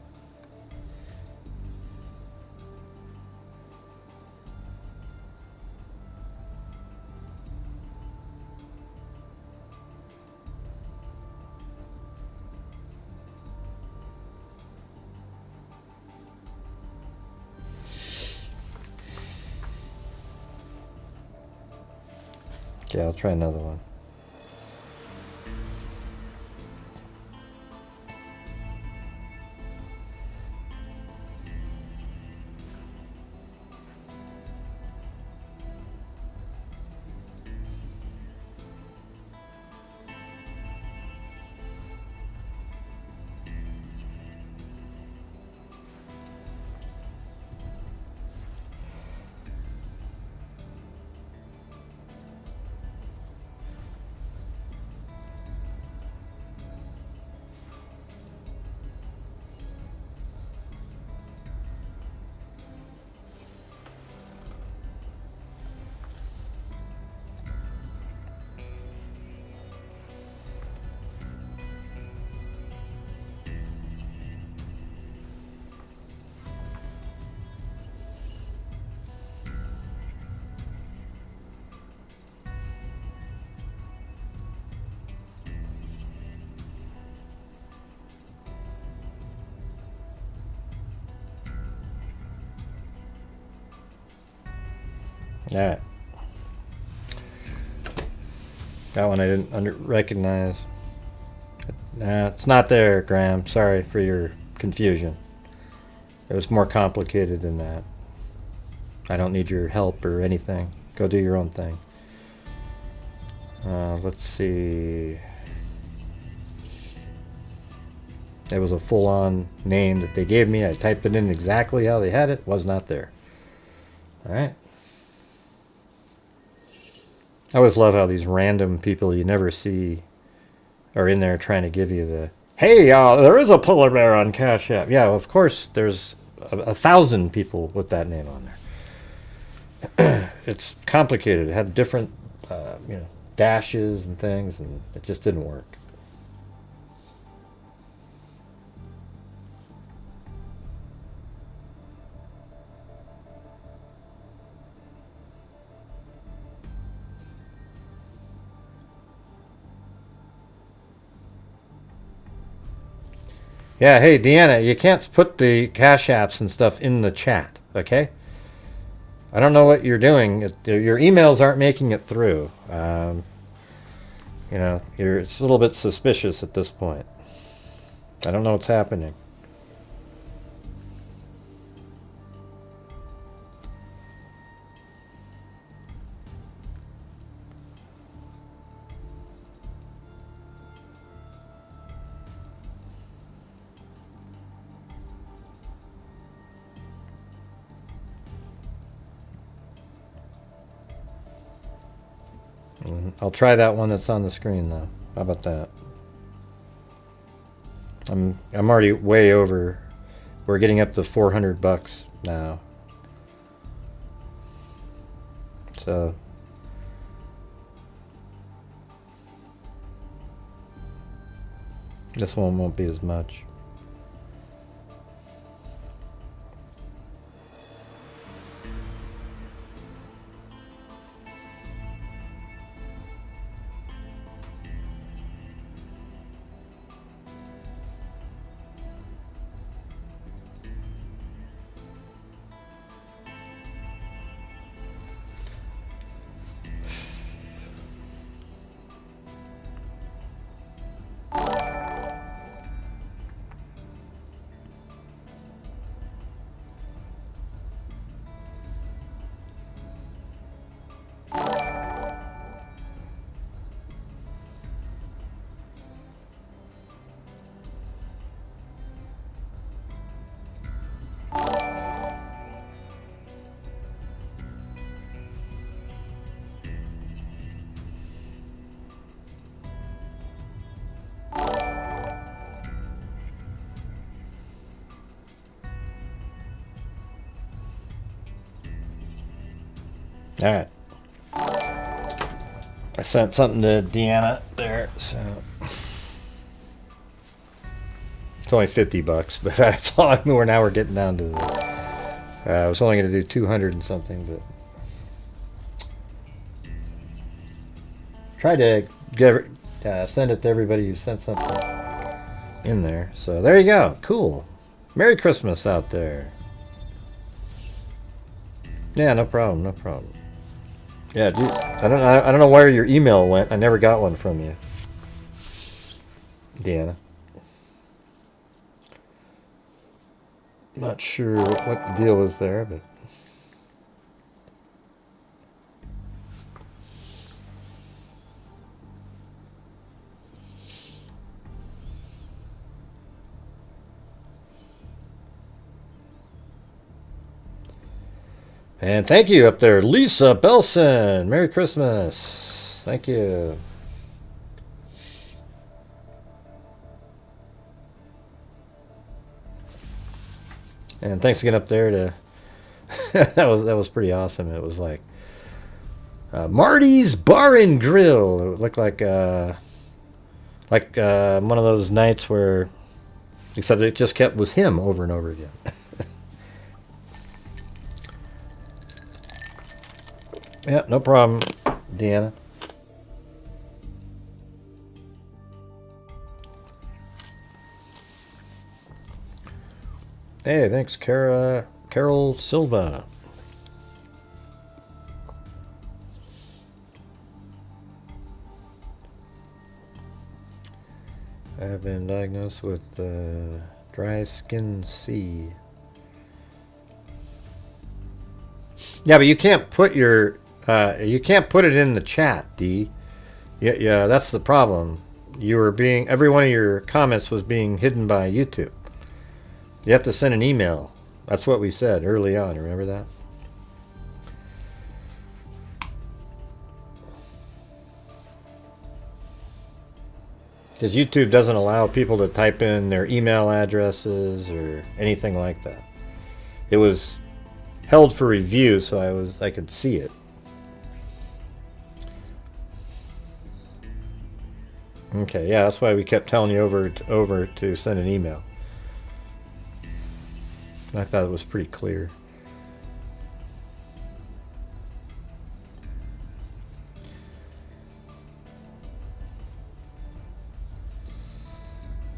Okay, I'll try another one. Alright. That one I didn't recognize. Nah, it's not there, Graham. Sorry for your confusion. It was more complicated than that. I don't need your help or anything. Go do your own thing. Let's see. It was a full-on name that they gave me. I typed it in exactly how they had it. Was not there. Alright. I always love how these random people you never see are in there trying to give you the, hey, there is a polar bear on Cash App. Yeah, of course there's 1,000 people with that name on there. It's complicated. It had different, dashes and things, and it just didn't work. Yeah, hey, Deanna, you can't put the Cash Apps and stuff in the chat, okay? I don't know what you're doing. Your emails aren't making it through. You know, it's a little bit suspicious at this point. I don't know what's happening. I'll try that one that's on the screen though. How about that? I'm already way over. We're getting up to $400 now. So this one won't be as much. All right. I sent something to Deanna there, so it's only $50, but that's all. We're getting down to the. I was only going to do 200 and something, but try to send it to everybody who sent something in there. So there you go. Cool. Merry Christmas out there. Yeah, no problem. No problem. Yeah, dude, I don't know where your email went. I never got one from you, Deanna. Not sure what the deal was there, but and thank you up there, Lisa Belson. Merry Christmas. Thank you. And thanks again up there to that was pretty awesome. It was like Marty's Bar and Grill. It looked like one of those nights where, except it just was him over and over again. Yeah, no problem, Deanna. Hey, thanks, Carol Silva. I have been diagnosed with dry skin C. Yeah, but you can't put your you can't put it in the chat, D. Yeah, that's the problem. Every one of your comments was being hidden by YouTube. You have to send an email. That's what we said early on. Remember that? Because YouTube doesn't allow people to type in their email addresses or anything like that. It was held for review, so I could see it. Okay, yeah, that's why we kept telling you over to send an email. I thought it was pretty clear.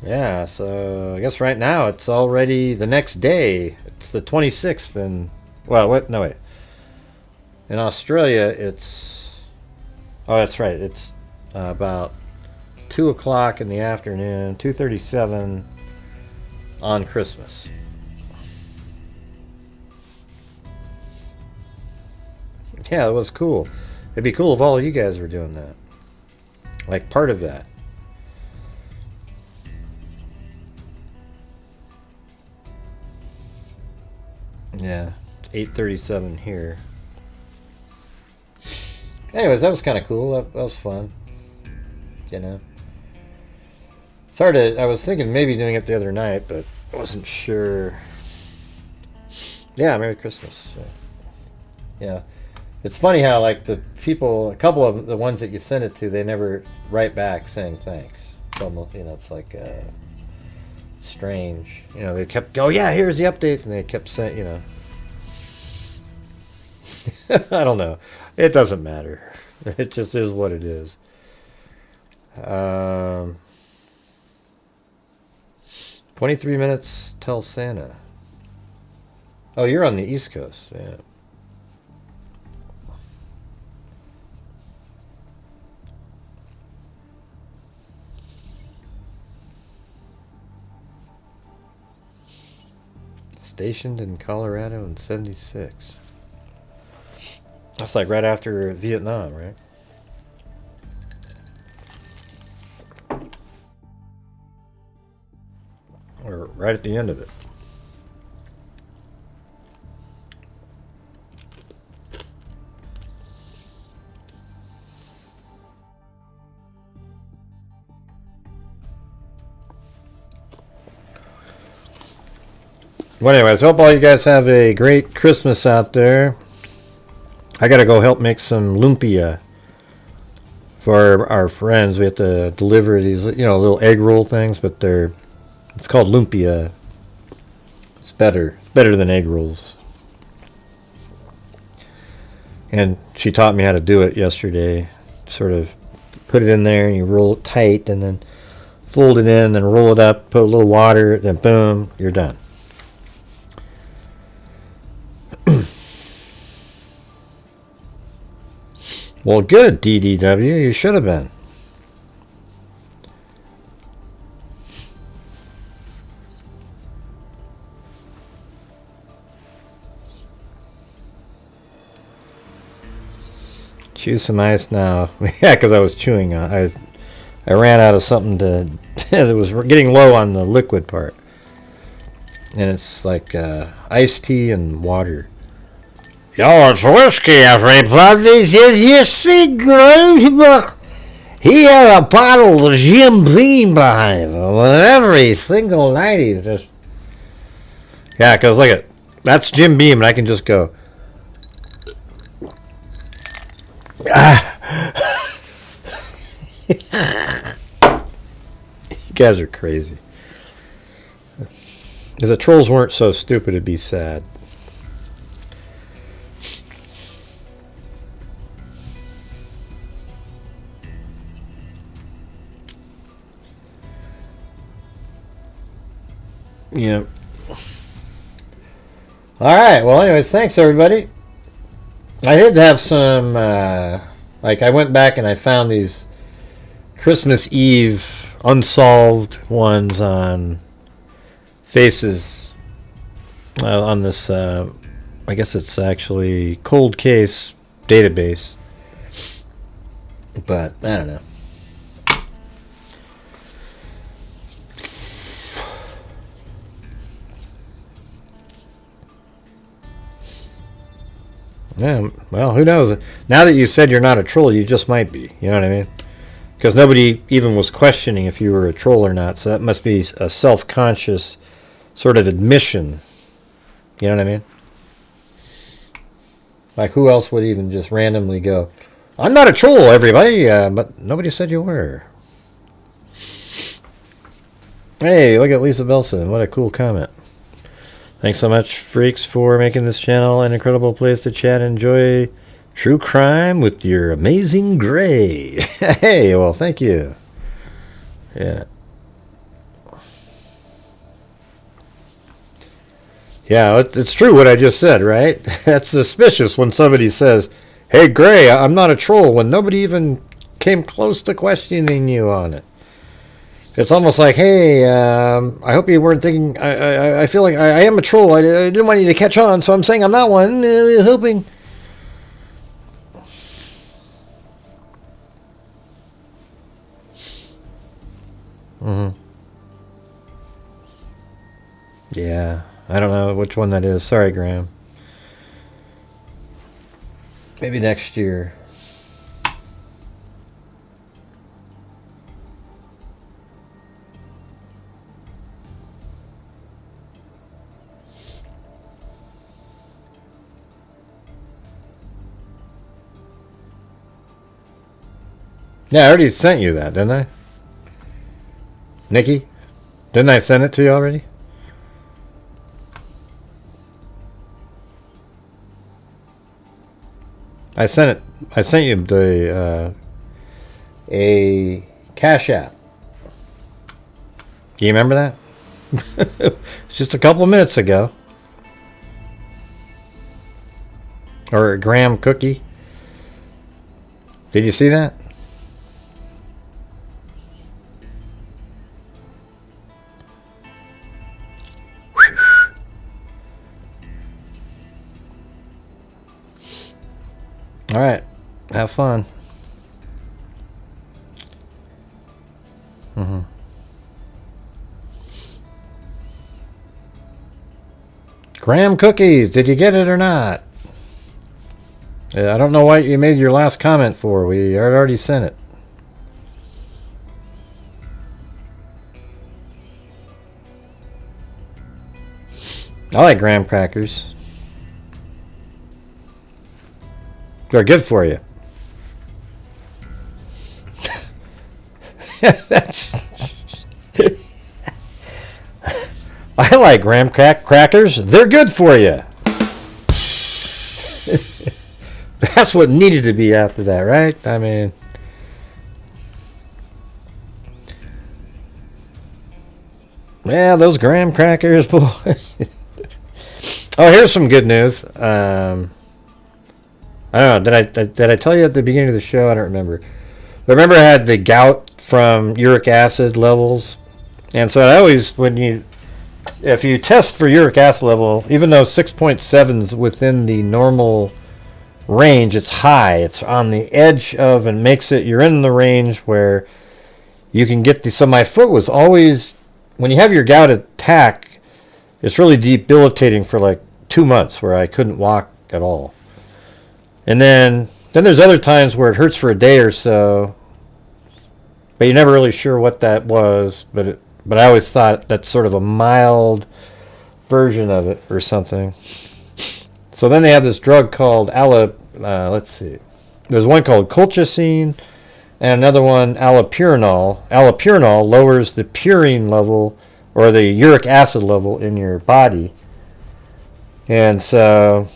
Yeah, so I guess right now it's already the next day. It's the 26th, and well, what? No wait. In Australia, it's that's right. It's about 2 o'clock in the afternoon, 2:37 on Christmas. Yeah, that was cool. It'd be cool if all of you guys were doing that, like part of that. Yeah, 8:37 here. Anyways, that was kind of cool. That was fun. You know, it's hard to. I was thinking maybe doing it the other night, but I wasn't sure. Yeah, Merry Christmas. Yeah, it's funny how like the people, a couple of the ones that you send it to, they never write back saying thanks. It's almost, you know, it's like strange. You know, they kept go, yeah, here's the updates, and they kept saying, you know. I don't know. It doesn't matter. It just is what it is. 23 minutes till Santa. Oh, you're on the East Coast. Yeah. Stationed in Colorado in '76. That's like right after Vietnam, right? Or right at the end of it. Well, anyways, hope all you guys have a great Christmas out there. I gotta go help make some lumpia for our friends. We have to deliver these, you know, little egg roll things, but it's called lumpia. It's better than egg rolls. And she taught me how to do it yesterday. Sort of put it in there and you roll it tight and then fold it in and roll it up, put a little water, then boom, you're done. Well, good, DDW. You should have been. Chew some ice now. Yeah, because I was chewing. I ran out of something to. It was getting low on the liquid part, and it's like iced tea and water. Yo, it's whiskey, everybody. Did you see Grace? He had a bottle of Jim Beam behind him. And every single night he's just... Yeah, because look at... That's Jim Beam, and I can just go... You guys are crazy. If the trolls weren't so stupid, it'd be sad. Yeah. Alright, well anyways, thanks everybody. I did have some, like I went back and I found these Christmas Eve unsolved ones on Faces, on this, I guess it's actually cold case database. But, I don't know. Yeah, well, who knows? Now that you said you're not a troll, you just might be. You know what I mean? Because nobody even was questioning if you were a troll or not. So that must be a self-conscious sort of admission. You know what I mean? Like, who else would even just randomly go, I'm not a troll, everybody, but nobody said you were. Hey, look at Lisa Belson. What a cool comment. Thanks so much, freaks, for making this channel an incredible place to chat and enjoy true crime with your amazing Gray. Hey, well, thank you. Yeah. Yeah, it's true what I just said, right? That's suspicious when somebody says, "Hey, Gray, I'm not a troll," when nobody even came close to questioning you on it. It's almost like, "Hey, I hope you weren't thinking. I feel like I am a troll. I didn't want you to catch on, so I'm saying I'm not one. Hoping." Yeah, I don't know which one that is. Sorry, Graham. Maybe next year. Yeah, I already sent you that, didn't I? Nikki? Didn't I send it to you already? I sent you the a Cash App. Do you remember that? It's just a couple of minutes ago. Or a graham cookie. Did you see that? All right, have fun. Graham cookies, did you get it or not? I don't know what you made your last comment for. We had already sent it. I like graham crackers. They're good for you. That's. I like graham crackers. They're good for you. That's what needed to be after that, right? I mean. Yeah, those graham crackers, boy. Oh, here's some good news. I don't know. Did I tell you at the beginning of the show? I don't remember. But remember, I had the gout from uric acid levels, and so I always, if you test for uric acid level, even though 6.7 is within the normal range, it's high. It's on the edge of, and makes it. You're in the range where you can get the. So my foot was always, when you have your gout attack, it's really debilitating for like 2 months where I couldn't walk at all. And then there's other times where it hurts for a day or so, but you're never really sure what that was. But I always thought that's sort of a mild version of it or something. So then they have this drug called let's see. There's one called colchicine and another one allopurinol. Allopurinol lowers the purine level or the uric acid level in your body. And so...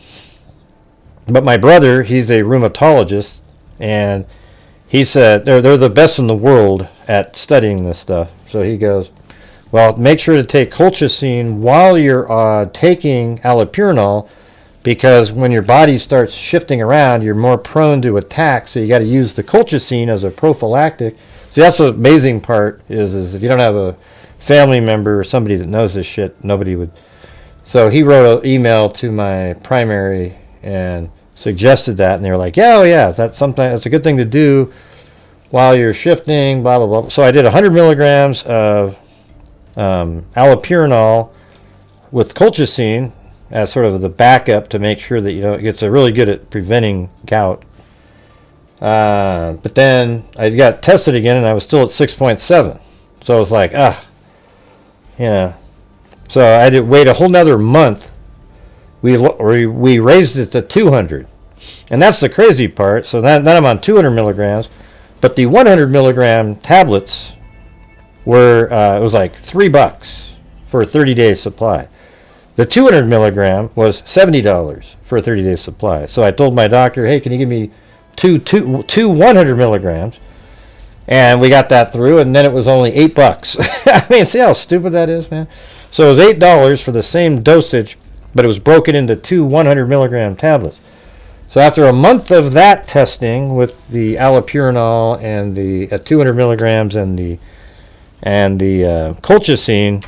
But my brother, he's a rheumatologist, and he said they're the best in the world at studying this stuff. So he goes, well, make sure to take colchicine while you're taking allopurinol, because when your body starts shifting around, you're more prone to attack. So you got to use the colchicine as a prophylactic. See, that's the amazing part is if you don't have a family member or somebody that knows this shit, nobody would. So he wrote an email to my primary and suggested that, and they were like, yeah, oh yeah, that's a good thing to do while you're shifting, blah blah blah. So I did 100 milligrams of allopurinol with colchicine as sort of the backup to make sure that it gets really good at preventing gout. But then I got tested again, and I was still at 6.7. So I was like, So I had to wait a whole nother month. We raised it to 200. And that's the crazy part. So then I'm on 200 milligrams. But the 100 milligram tablets were, it was like $3 for a 30-day supply. The 200 milligram was $70 for a 30-day supply. So I told my doctor, hey, can you give me two 100 milligrams? And we got that through, and then it was only $8. I mean, see how stupid that is, man? So it was $8 for the same dosage. but it was broken into 2 100 milligram tablets. So after a month of that testing with the allopurinol and the 200 milligrams and the colchicine,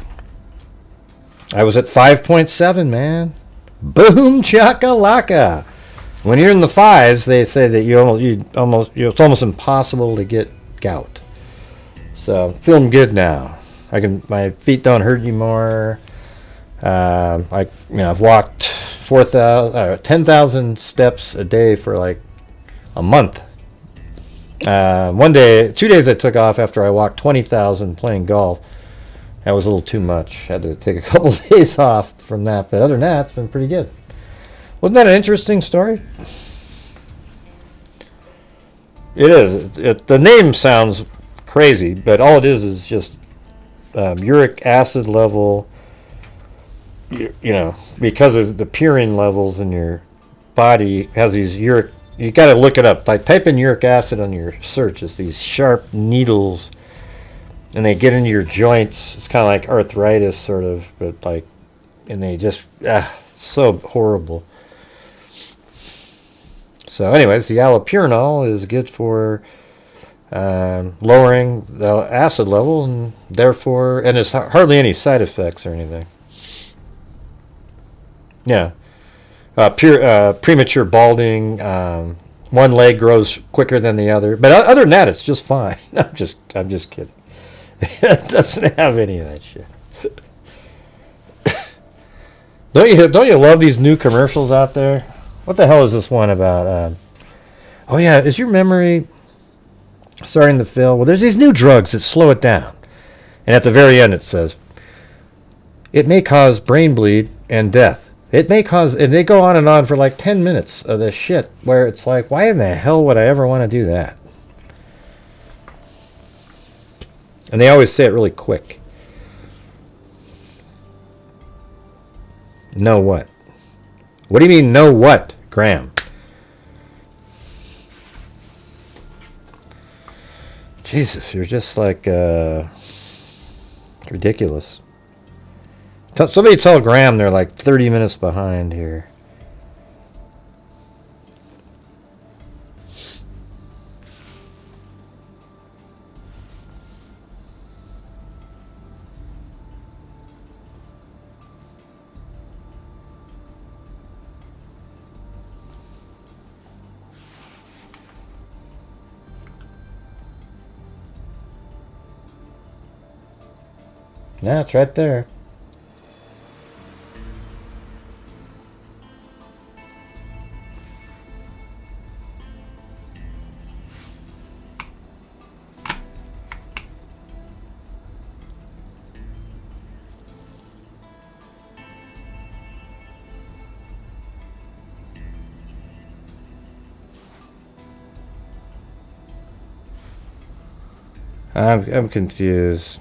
I was at 5.7, man. Boom chakalaka. When you're in the 5s, they say that it's almost impossible to get gout. So feeling good now. My feet don't hurt anymore. I've walked 10,000 steps a day for like a month. 2 days I took off after I walked 20,000 playing golf. That was a little too much. Had to take a couple of days off from that, but other than that, it's been pretty good. Wasn't that an interesting story? It is. The name sounds crazy, but all it is just uric acid level. Because of the purine levels in your body has these uric. You got to look it up. Like type in uric acid on your search. It's these sharp needles, and they get into your joints. It's kind of like arthritis, sort of, but like, and they just so horrible. So, anyways, the allopurinol is good for lowering the acid level, and therefore, and there's hardly any side effects or anything. Yeah. Premature balding. One leg grows quicker than the other, but other than that, it's just fine. I'm just kidding. It doesn't have any of that shit. Don't you love these new commercials out there? What the hell is this one about? Oh yeah, is your memory starting to fail? Well, there's these new drugs that slow it down, and at the very end it says it may cause brain bleed and death. It may cause, and they go on and on for like 10 minutes of this shit where it's like, why in the hell would I ever want to do that? And they always say it really quick. Know what? What do you mean, know what, Graham? Jesus, you're just like, ridiculous. Somebody tell Graham they're like 30 minutes behind here. Yeah, it's right there. I'm confused.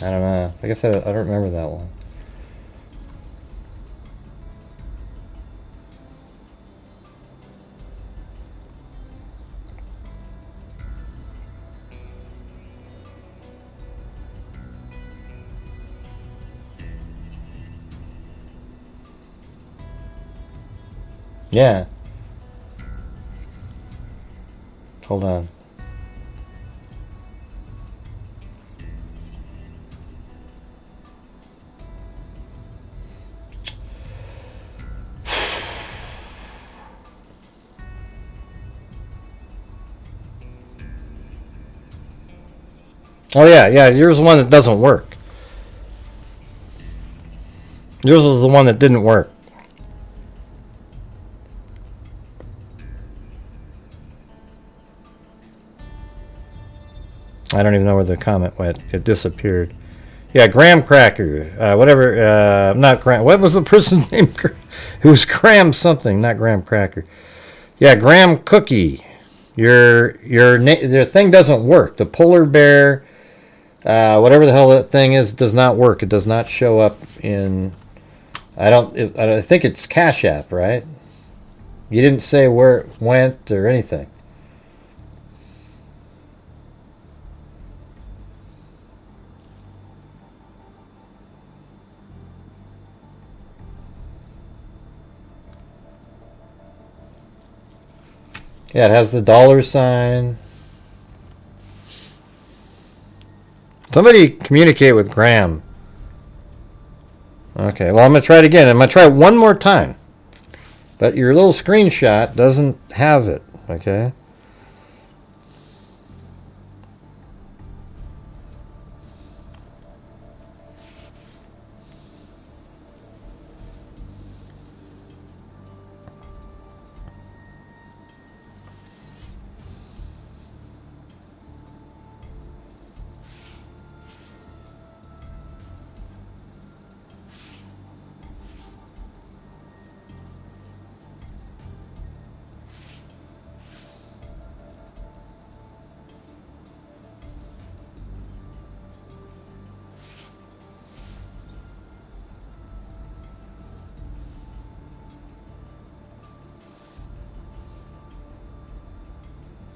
I don't know. Like I said, I don't remember that one. Yeah. Hold on. Oh yeah, yours is the one that doesn't work. Yours is the one that didn't work. I don't even know where the comment went. It disappeared. Yeah, Graham Cracker. Whatever. Not Graham. What was the person's name? It was Graham something, not Graham Cracker. Yeah, Graham Cookie. Your thing doesn't work. The polar bear, whatever the hell that thing is, does not work. It does not show up in. I think it's Cash App, right? You didn't say where it went or anything. Yeah, it has the $sign. Somebody communicate with Graham. Okay, well, I'm going to try it again. I'm going to try it one more time. But your little screenshot doesn't have it, okay?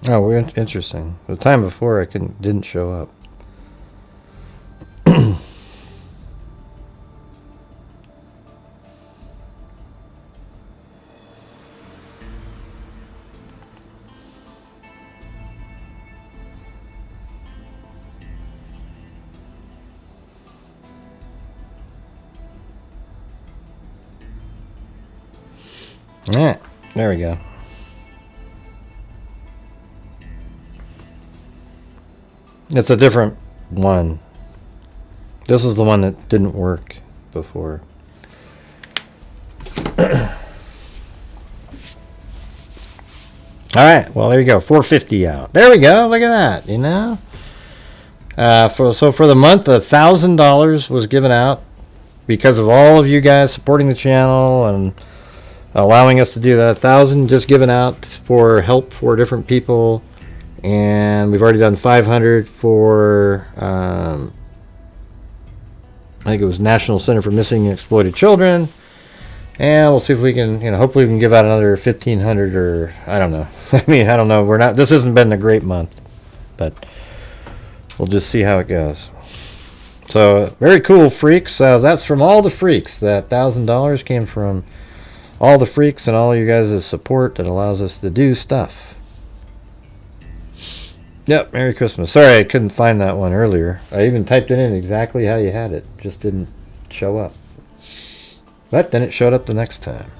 Oh, we're interesting. The time before I didn't show up. Yeah, there we go. It's a different one. This is the one that didn't work before. Alright, well there you go. 450 out. There we go. Look at that, you know? So for the month, $1,000 was given out because of all of you guys supporting the channel and allowing us to do that. 1,000 just given out for help for different people. And we've already done 500 for, I think it was National Center for Missing and Exploited Children. And we'll see if we can, hopefully we can give out another 1,500 or, I don't know. I mean, I don't know. This hasn't been a great month, but we'll just see how it goes. So, very cool, freaks. That's from all the freaks. That $1,000 came from all the freaks and all you guys' support that allows us to do stuff. Yep, Merry Christmas. Sorry I couldn't find that one earlier. I even typed it in exactly how you had it. Just didn't show up. But then it showed up the next time.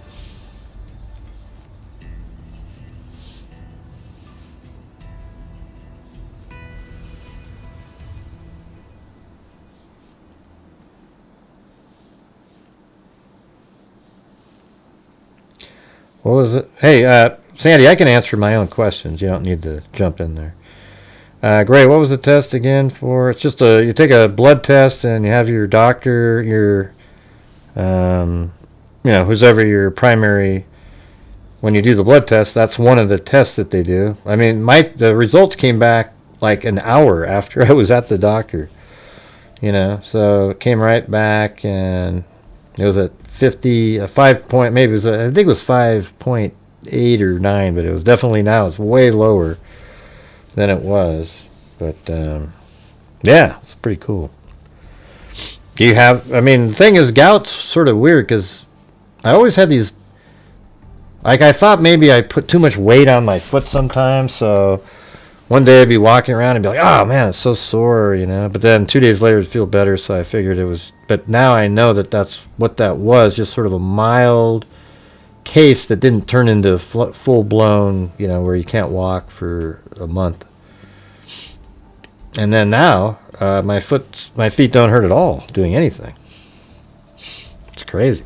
What was it? Hey, Sandy, I can answer my own questions. You don't need to jump in there. Gray, what was the test again for? It's just you take a blood test and you have your doctor, your, who's ever your primary, when you do the blood test, that's one of the tests that they do. I mean, the results came back like an hour after I was at the doctor, so it came right back and it was at 50, a 5 point, maybe it was, I think it was 5.8 or 9, but it was definitely now it's way lower than it was. But yeah, it's pretty cool. Do you have, the thing is, gout's sort of weird because I always had these, like I thought maybe I put too much weight on my foot sometimes, so one day I'd be walking around and be like, oh man, it's so sore, but then 2 days later it'd feel better, so I figured it was, but now I know that that's what that was, just sort of a mild case that didn't turn into full-blown, where you can't walk for a month. And then now, my feet don't hurt at all doing anything. It's crazy.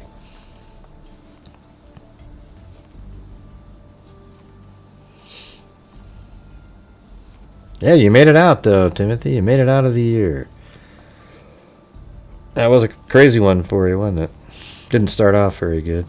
Yeah, you made it out though, Timothy. You made it out of the year. That was a crazy one for you, wasn't it? Didn't start off very good.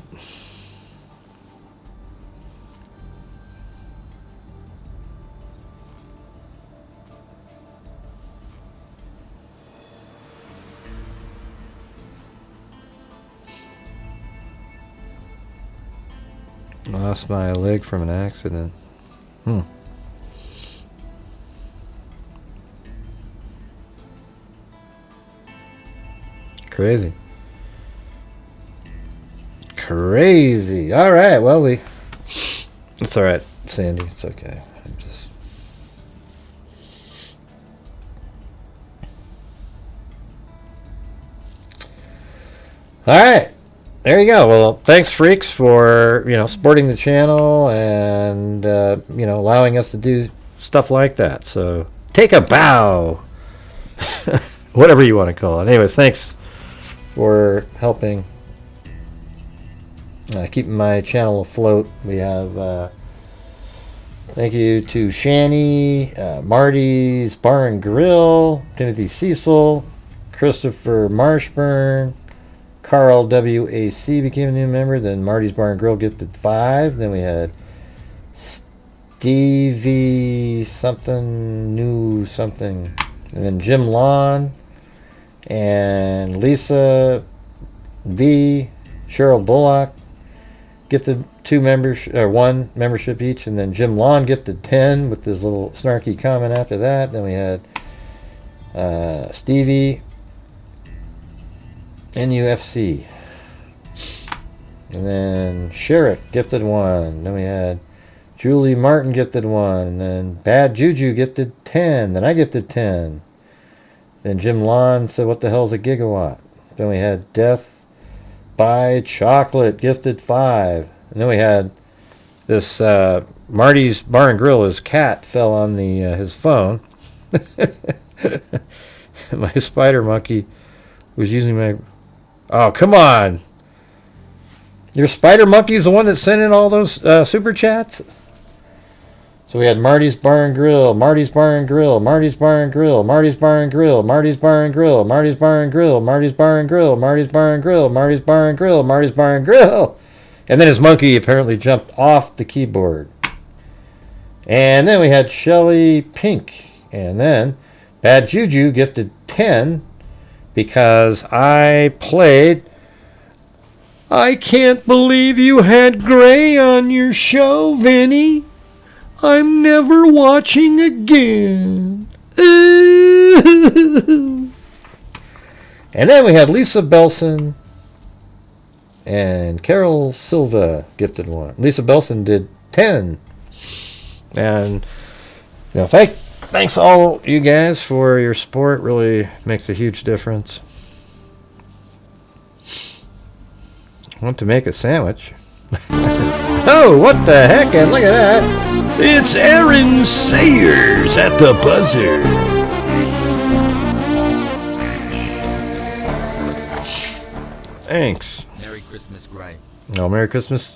Lost my leg from an accident. Crazy. Crazy. All right. Well, it's all right. Sandy. It's okay. I'm just... All right. There you go. Well, thanks, freaks, for, supporting the channel and, allowing us to do stuff like that. So take a bow. Whatever you want to call it. Anyways, thanks for helping keeping my channel afloat. We have thank you to Shani, Marty's Bar and Grill, Timothy Cecil, Christopher Marshburn, Carl WAC became a new member. Then Marty's Bar and Grill gifted 5. Then we had Stevie something new something, and then Jim Lawn and Lisa V, Cheryl Bullock gifted 1 membership each, and then Jim Lawn gifted 10 with his little snarky comment after that. Then we had Stevie NUFC, and then Sherrick gifted 1. Then we had Julie Martin gifted 1, and then Bad Juju gifted 10. Then I gifted 10. Then Jim Lawn said, "What the hell's a gigawatt?" Then we had Death by Chocolate gifted 5. And then we had this Marty's Bar and Grill. His cat fell on the his phone. My spider monkey was using my... Oh, come on. Your spider monkey's the one that sent in all those super chats? So we had Marty's Bar and Grill, Marty's Bar and Grill, Marty's Bar and Grill, Marty's Bar and Grill, Marty's Bar and Grill, Marty's Bar and Grill, Marty's Bar and Grill, Marty's Bar and Grill, Marty's Bar and Grill, Marty's Bar and Grill. And then his monkey apparently jumped off the keyboard. And then we had Shelly Pink. And then Bad Juju gifted 10 because I played I Can't Believe You Had Gray on Your Show, Vinny. I'm never watching again. Ooh. And then we had Lisa Belson and Carol Silva gifted 1. Lisa Belson did 10. And thanks all you guys for your support. Really makes a huge difference. I want to make a sandwich. Oh, what the heck? And look at that. It's Aaron Sayers at the buzzer. Thanks. Merry Christmas, Gray. No, Merry Christmas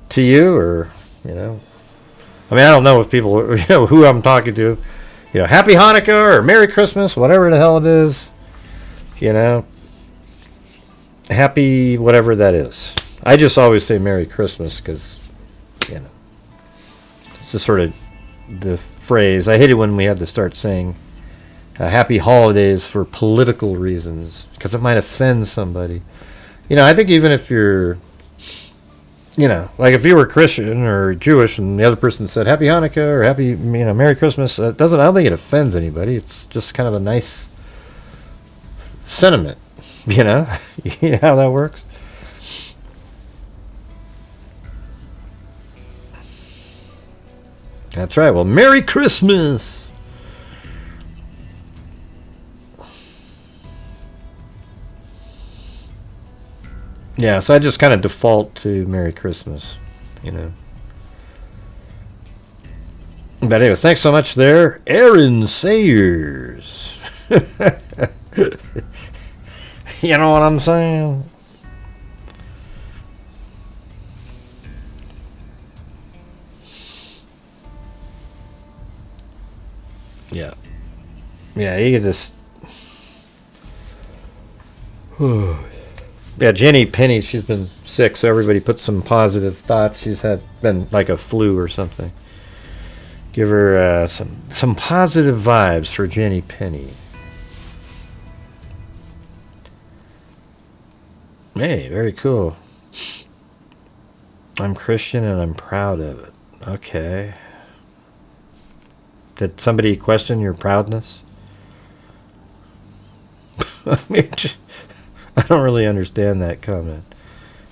to you, or, I mean, I don't know if people, who I'm talking to. Happy Hanukkah or Merry Christmas, whatever the hell it is. Happy whatever that is. I just always say Merry Christmas because, it's just sort of the phrase. I hate it when we had to start saying Happy Holidays for political reasons because it might offend somebody. I think even if you're, like if you were Christian or Jewish and the other person said Happy Hanukkah or Happy, Merry Christmas, I don't think it offends anybody. It's just kind of a nice sentiment, You know how that works? That's right. Well, Merry Christmas! Yeah, so I just kind of default to Merry Christmas, But anyways, thanks so much there, Aaron Sayers. You know what I'm saying? Yeah. Yeah, you can just... Yeah, Jenny Penny, she's been sick, so everybody put some positive thoughts. She's been like a flu or something. Give her some positive vibes for Jenny Penny. Hey, very cool. I'm Christian and I'm proud of it. Okay. Did somebody question your proudness? I don't really understand that comment.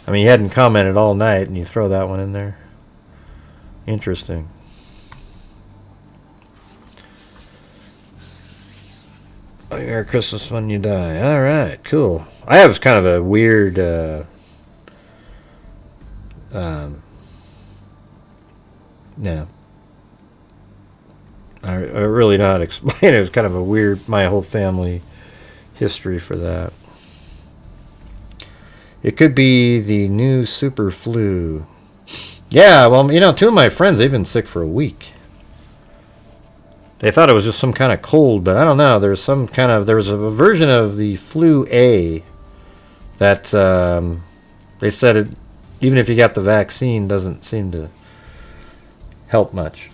I mean, you hadn't commented all night and you throw that one in there. Interesting. Oh, Merry Christmas when you die. All right, cool. I have kind of a weird, yeah. I really know how to explain it. It's kind of a weird, my whole family history for that. It could be the new super flu. Yeah, well, you know, 2 of my friends, they've been sick for a week. They thought it was just some kind of cold, but I don't know. There was a version of the flu A that they said it, even if you got the vaccine, doesn't seem to help much.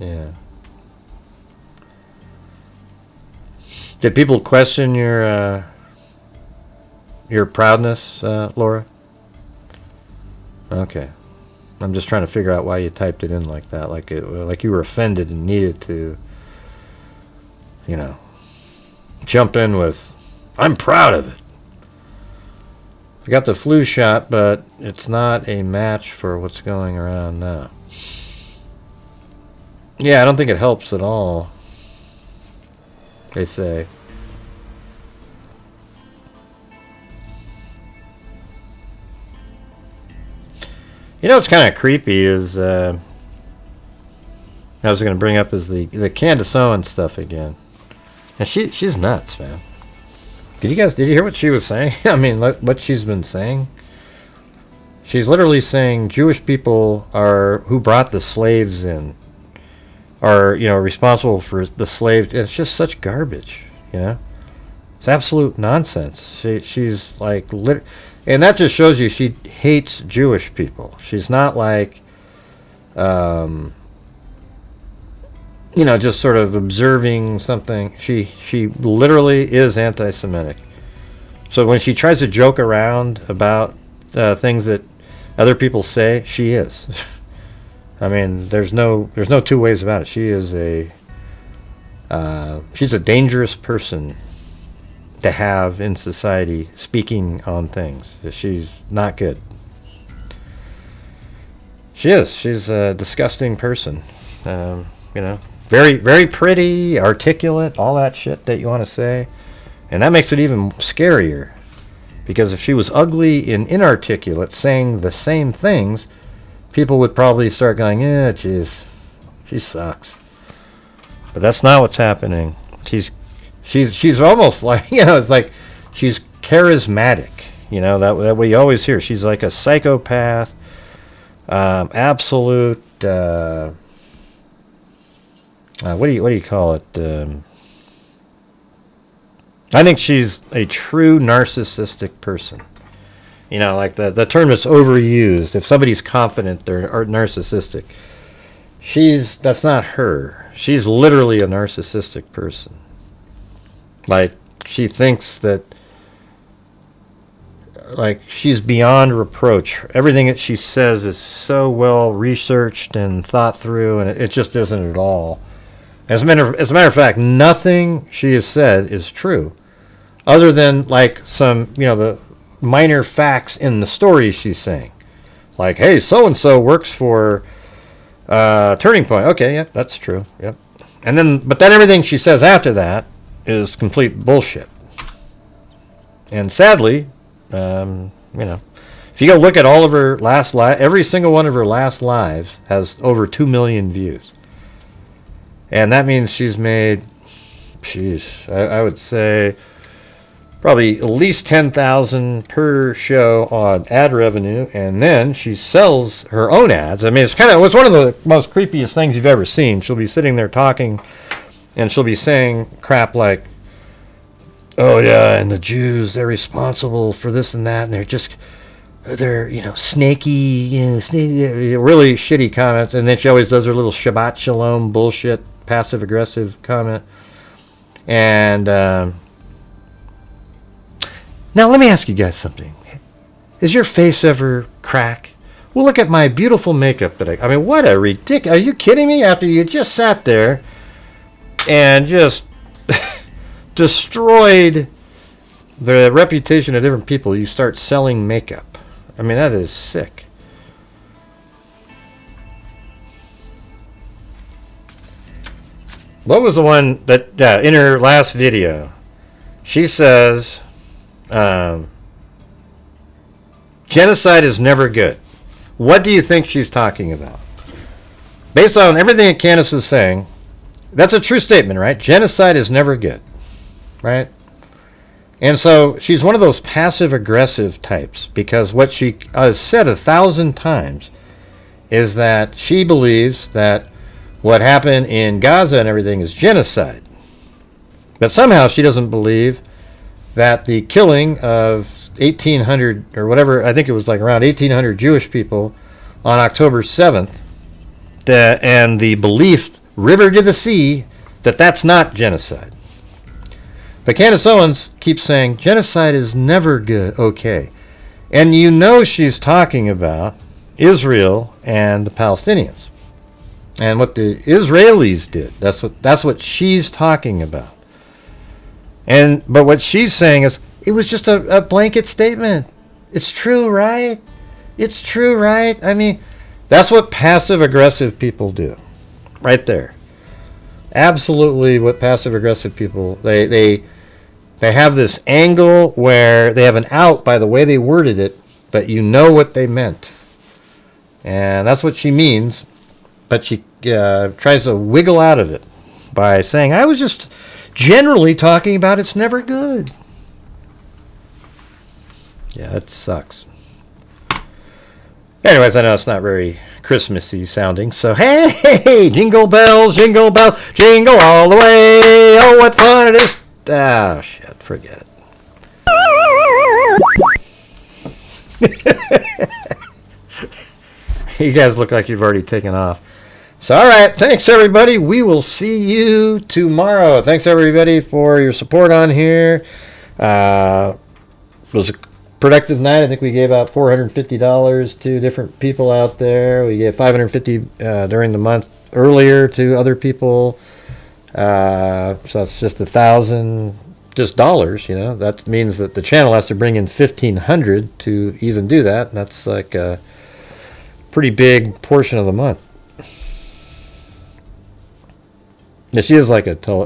Yeah. Did people question your proudness, Laura? Okay. I'm just trying to figure out why you typed it in like that, like you were offended and needed to, you know, jump in with, "I'm proud of it. I got the flu shot, but it's not a match for what's going around now." Yeah, I don't think it helps at all, they say. You know what's kind of creepy is, I was going to bring up is the Candace Owens stuff again. And she's nuts, man. Did you hear what she was saying? I mean, what she's been saying? She's literally saying Jewish people who brought the slaves in are, you know, responsible for the slaves. It's just such garbage, you know? It's absolute nonsense. She's like, and that just shows you she hates Jewish people. She's not like, you know, just sort of observing something. She literally is anti-Semitic. So when she tries to joke around about things that other people say, she is. I mean, there's no 2 ways about it. She is she's a dangerous person to have in society, speaking on things. She's not good. She is. She's a disgusting person. You know, very, very pretty, articulate, all that shit that you want to say. And that makes it even scarier. Because if she was ugly and inarticulate, saying the same things, people would probably start going, "Yeah, jeez, she sucks." But that's not what's happening. She's almost like, you know, it's like she's charismatic. You know, that we always hear. She's like a psychopath, absolute. What do you call it? I think she's a true narcissistic person. You know, like the term is overused. If somebody's confident, they're narcissistic. That's not her. She's literally a narcissistic person. Like, she thinks that, like, she's beyond reproach. Everything that she says is so well researched and thought through, and it just isn't at all. As a matter of fact, nothing she has said is true, other than like some, you know, the minor facts in the story she's saying, like, "Hey, so and so works for Turning Point." Okay, yeah, that's true. Yep. But then everything she says after that is complete bullshit. And sadly, you know, if you go look at all of her last every single one of her last lives has over 2 million views. And that means she's made, I would say, probably at least 10,000 per show on ad revenue, and then she sells her own ads. I mean, it's one of the most creepiest things you've ever seen. She'll be sitting there talking, and she'll be saying crap like, "Oh yeah, and the Jews, they're responsible for this and that, and they're you know, snaky, really shitty comments." And then she always does her little Shabbat Shalom bullshit, passive aggressive comment. And now let me ask you guys something. Does your face ever crack? Well, look at my beautiful makeup that I mean, what a ridiculous. Are you kidding me? After you just sat there and just destroyed the reputation of different people, you start selling makeup. I mean, that is sick. What was the one that, in her last video, she says, genocide is never good. What do you think she's talking about? Based on everything that Candace is saying, that's a true statement, right? Genocide is never good, right? And so she's one of those passive-aggressive types, because what she has said 1,000 times is that she believes that what happened in Gaza and everything is genocide. But somehow she doesn't believe that the killing of 1,800, or whatever, I think it was like around 1,800 Jewish people on October 7th, and the belief, river to the sea, that that's not genocide. But Candace Owens keeps saying, genocide is never good, okay. And you know she's talking about Israel and the Palestinians. And what the Israelis did. That's what she's talking about. But what she's saying is, it was just a blanket statement. It's true, right? It's true, right? I mean, that's what passive-aggressive people do. Right there. Absolutely what passive-aggressive people, they have this angle where they have an out by the way they worded it, but you know what they meant. And that's what she means. But she tries to wiggle out of it by saying, I was just generally talking about it's never good. Yeah, that sucks. Anyways, I know it's not very Christmassy sounding, so hey, jingle bells, jingle all the way. Oh, what fun it is. Ah, shit, forget it. You guys look like you've already taken off. So, all right, thanks, everybody. We will see you tomorrow. Thanks, everybody, for your support on here. It was a productive night. I think we gave out $450 to different people out there. We gave $550 during the month earlier to other people. So it's just $1,000 just dollars, you know. That means that the channel has to bring in $1,500 to even do that. And that's like a pretty big portion of the month. Yeah, she is like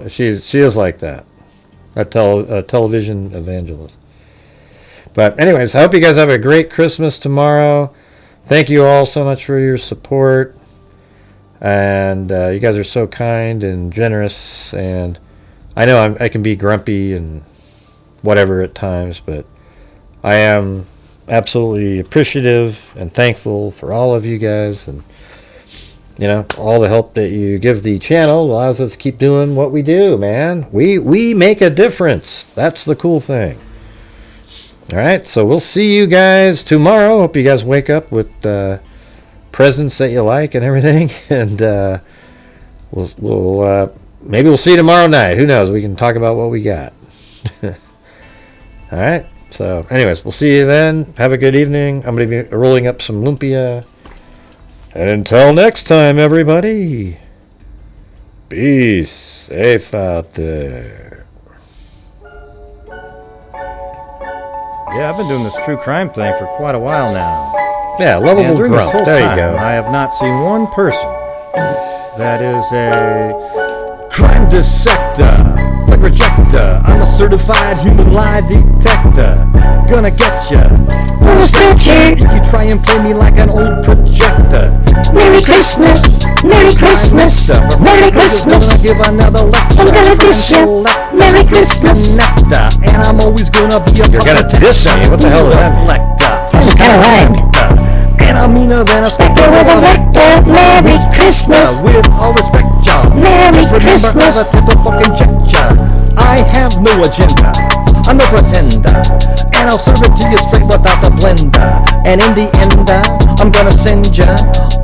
she is like that, a television evangelist. But anyways, I hope you guys have a great Christmas tomorrow. Thank you all so much for your support, and you guys are so kind and generous. And I know I can be grumpy and whatever at times, but I am absolutely appreciative and thankful for all of you guys, and you know, all the help that you give the channel allows us to keep doing what we do, man. We make a difference. That's the cool thing. All right, so we'll see you guys tomorrow. Hope you guys wake up with presents that you like and everything, and maybe we'll see you tomorrow night. Who knows? We can talk about what we got. All right. So, anyways, we'll see you then. Have a good evening. I'm going to be rolling up some lumpia. And until next time, everybody, be safe out there. Yeah, I've been doing this true crime thing for quite a while now. Yeah, lovable during this grump. whole There time, you go. I have not seen one person that is a crime dissector, flag rejector. I'm a certified human lie detector. Gonna get ya. If you try and play me like an old projector. Merry Christmas, Merry Christmas, Merry Christmas. I'm gonna give another lecture. I'm gonna diss you. Merry Christmas. And I'm always gonna be a You're gonna diss me? What the hell is that? That was kind of rhymed. And I'm meaner than a Spectre with a vector. Merry Christmas. With all respect, John. Merry Just remember Christmas. as a type of fucking gesture, I have no agenda. I'm no pretender. And I'll serve it to you straight without the blender. And in the end, I'm gonna send ya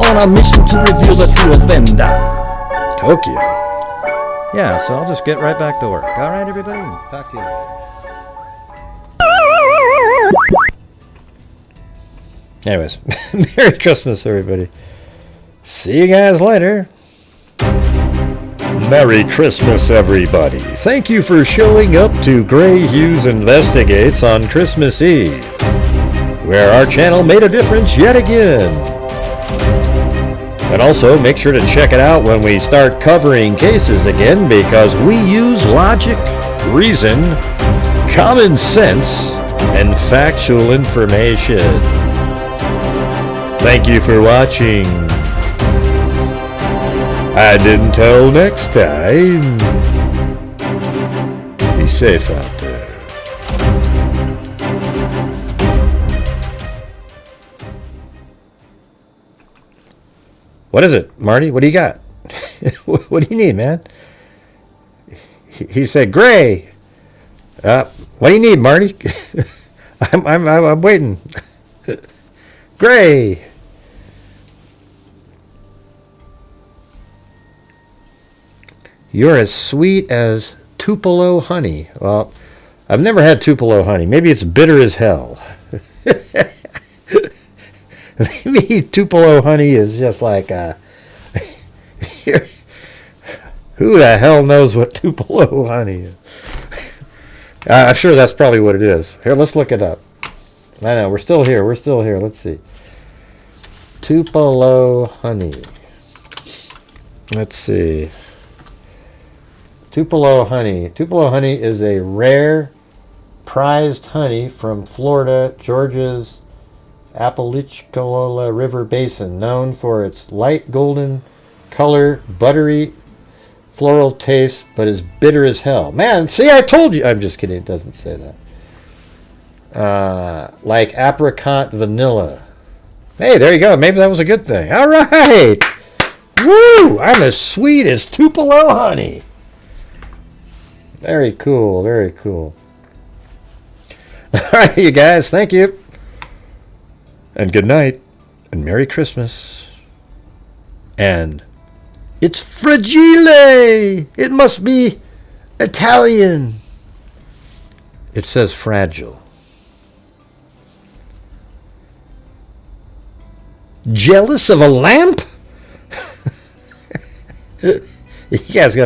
on a mission to reveal the true offender. Tokyo. Yeah, so I'll just get right back to work. All right, everybody? Talk to you later. Anyways, Merry Christmas, everybody. See you guys later. Merry Christmas, everybody. Thank you for showing up to Gray Hughes Investigates on Christmas Eve. where our channel made a difference yet again. And also make sure to check it out when we start covering cases again, because we use logic, reason, common sense, and factual information. Thank you for watching. And until next time, be safe out there. What is it, Marty? What do you got? What do you need, man? He said, Gray. What do you need, Marty? I'm waiting. Gray. You're as sweet as Tupelo honey. Well, I've never had Tupelo honey. Maybe it's bitter as hell. Maybe Tupelo honey is just like who the hell knows what Tupelo honey is? I'm sure that's probably what it is. Here, let's look it up. I know, we're still here. Let's see. Tupelo honey. Let's see. Tupelo honey. Tupelo honey is a rare, prized honey from Florida, Georgia's Apalachicola River Basin, known for its light golden color, buttery, floral taste, but is bitter as hell. Man, see, I told you. I'm just kidding. It doesn't say that. Like apricot vanilla. Hey, there you go. Maybe that was a good thing. All right. Woo! I'm as sweet as Tupelo honey. Very cool. Very cool. All right, you guys. Thank you. And good night. And Merry Christmas. And it's fragile. It must be Italian. It says fragile. Jealous of a lamp? You guys got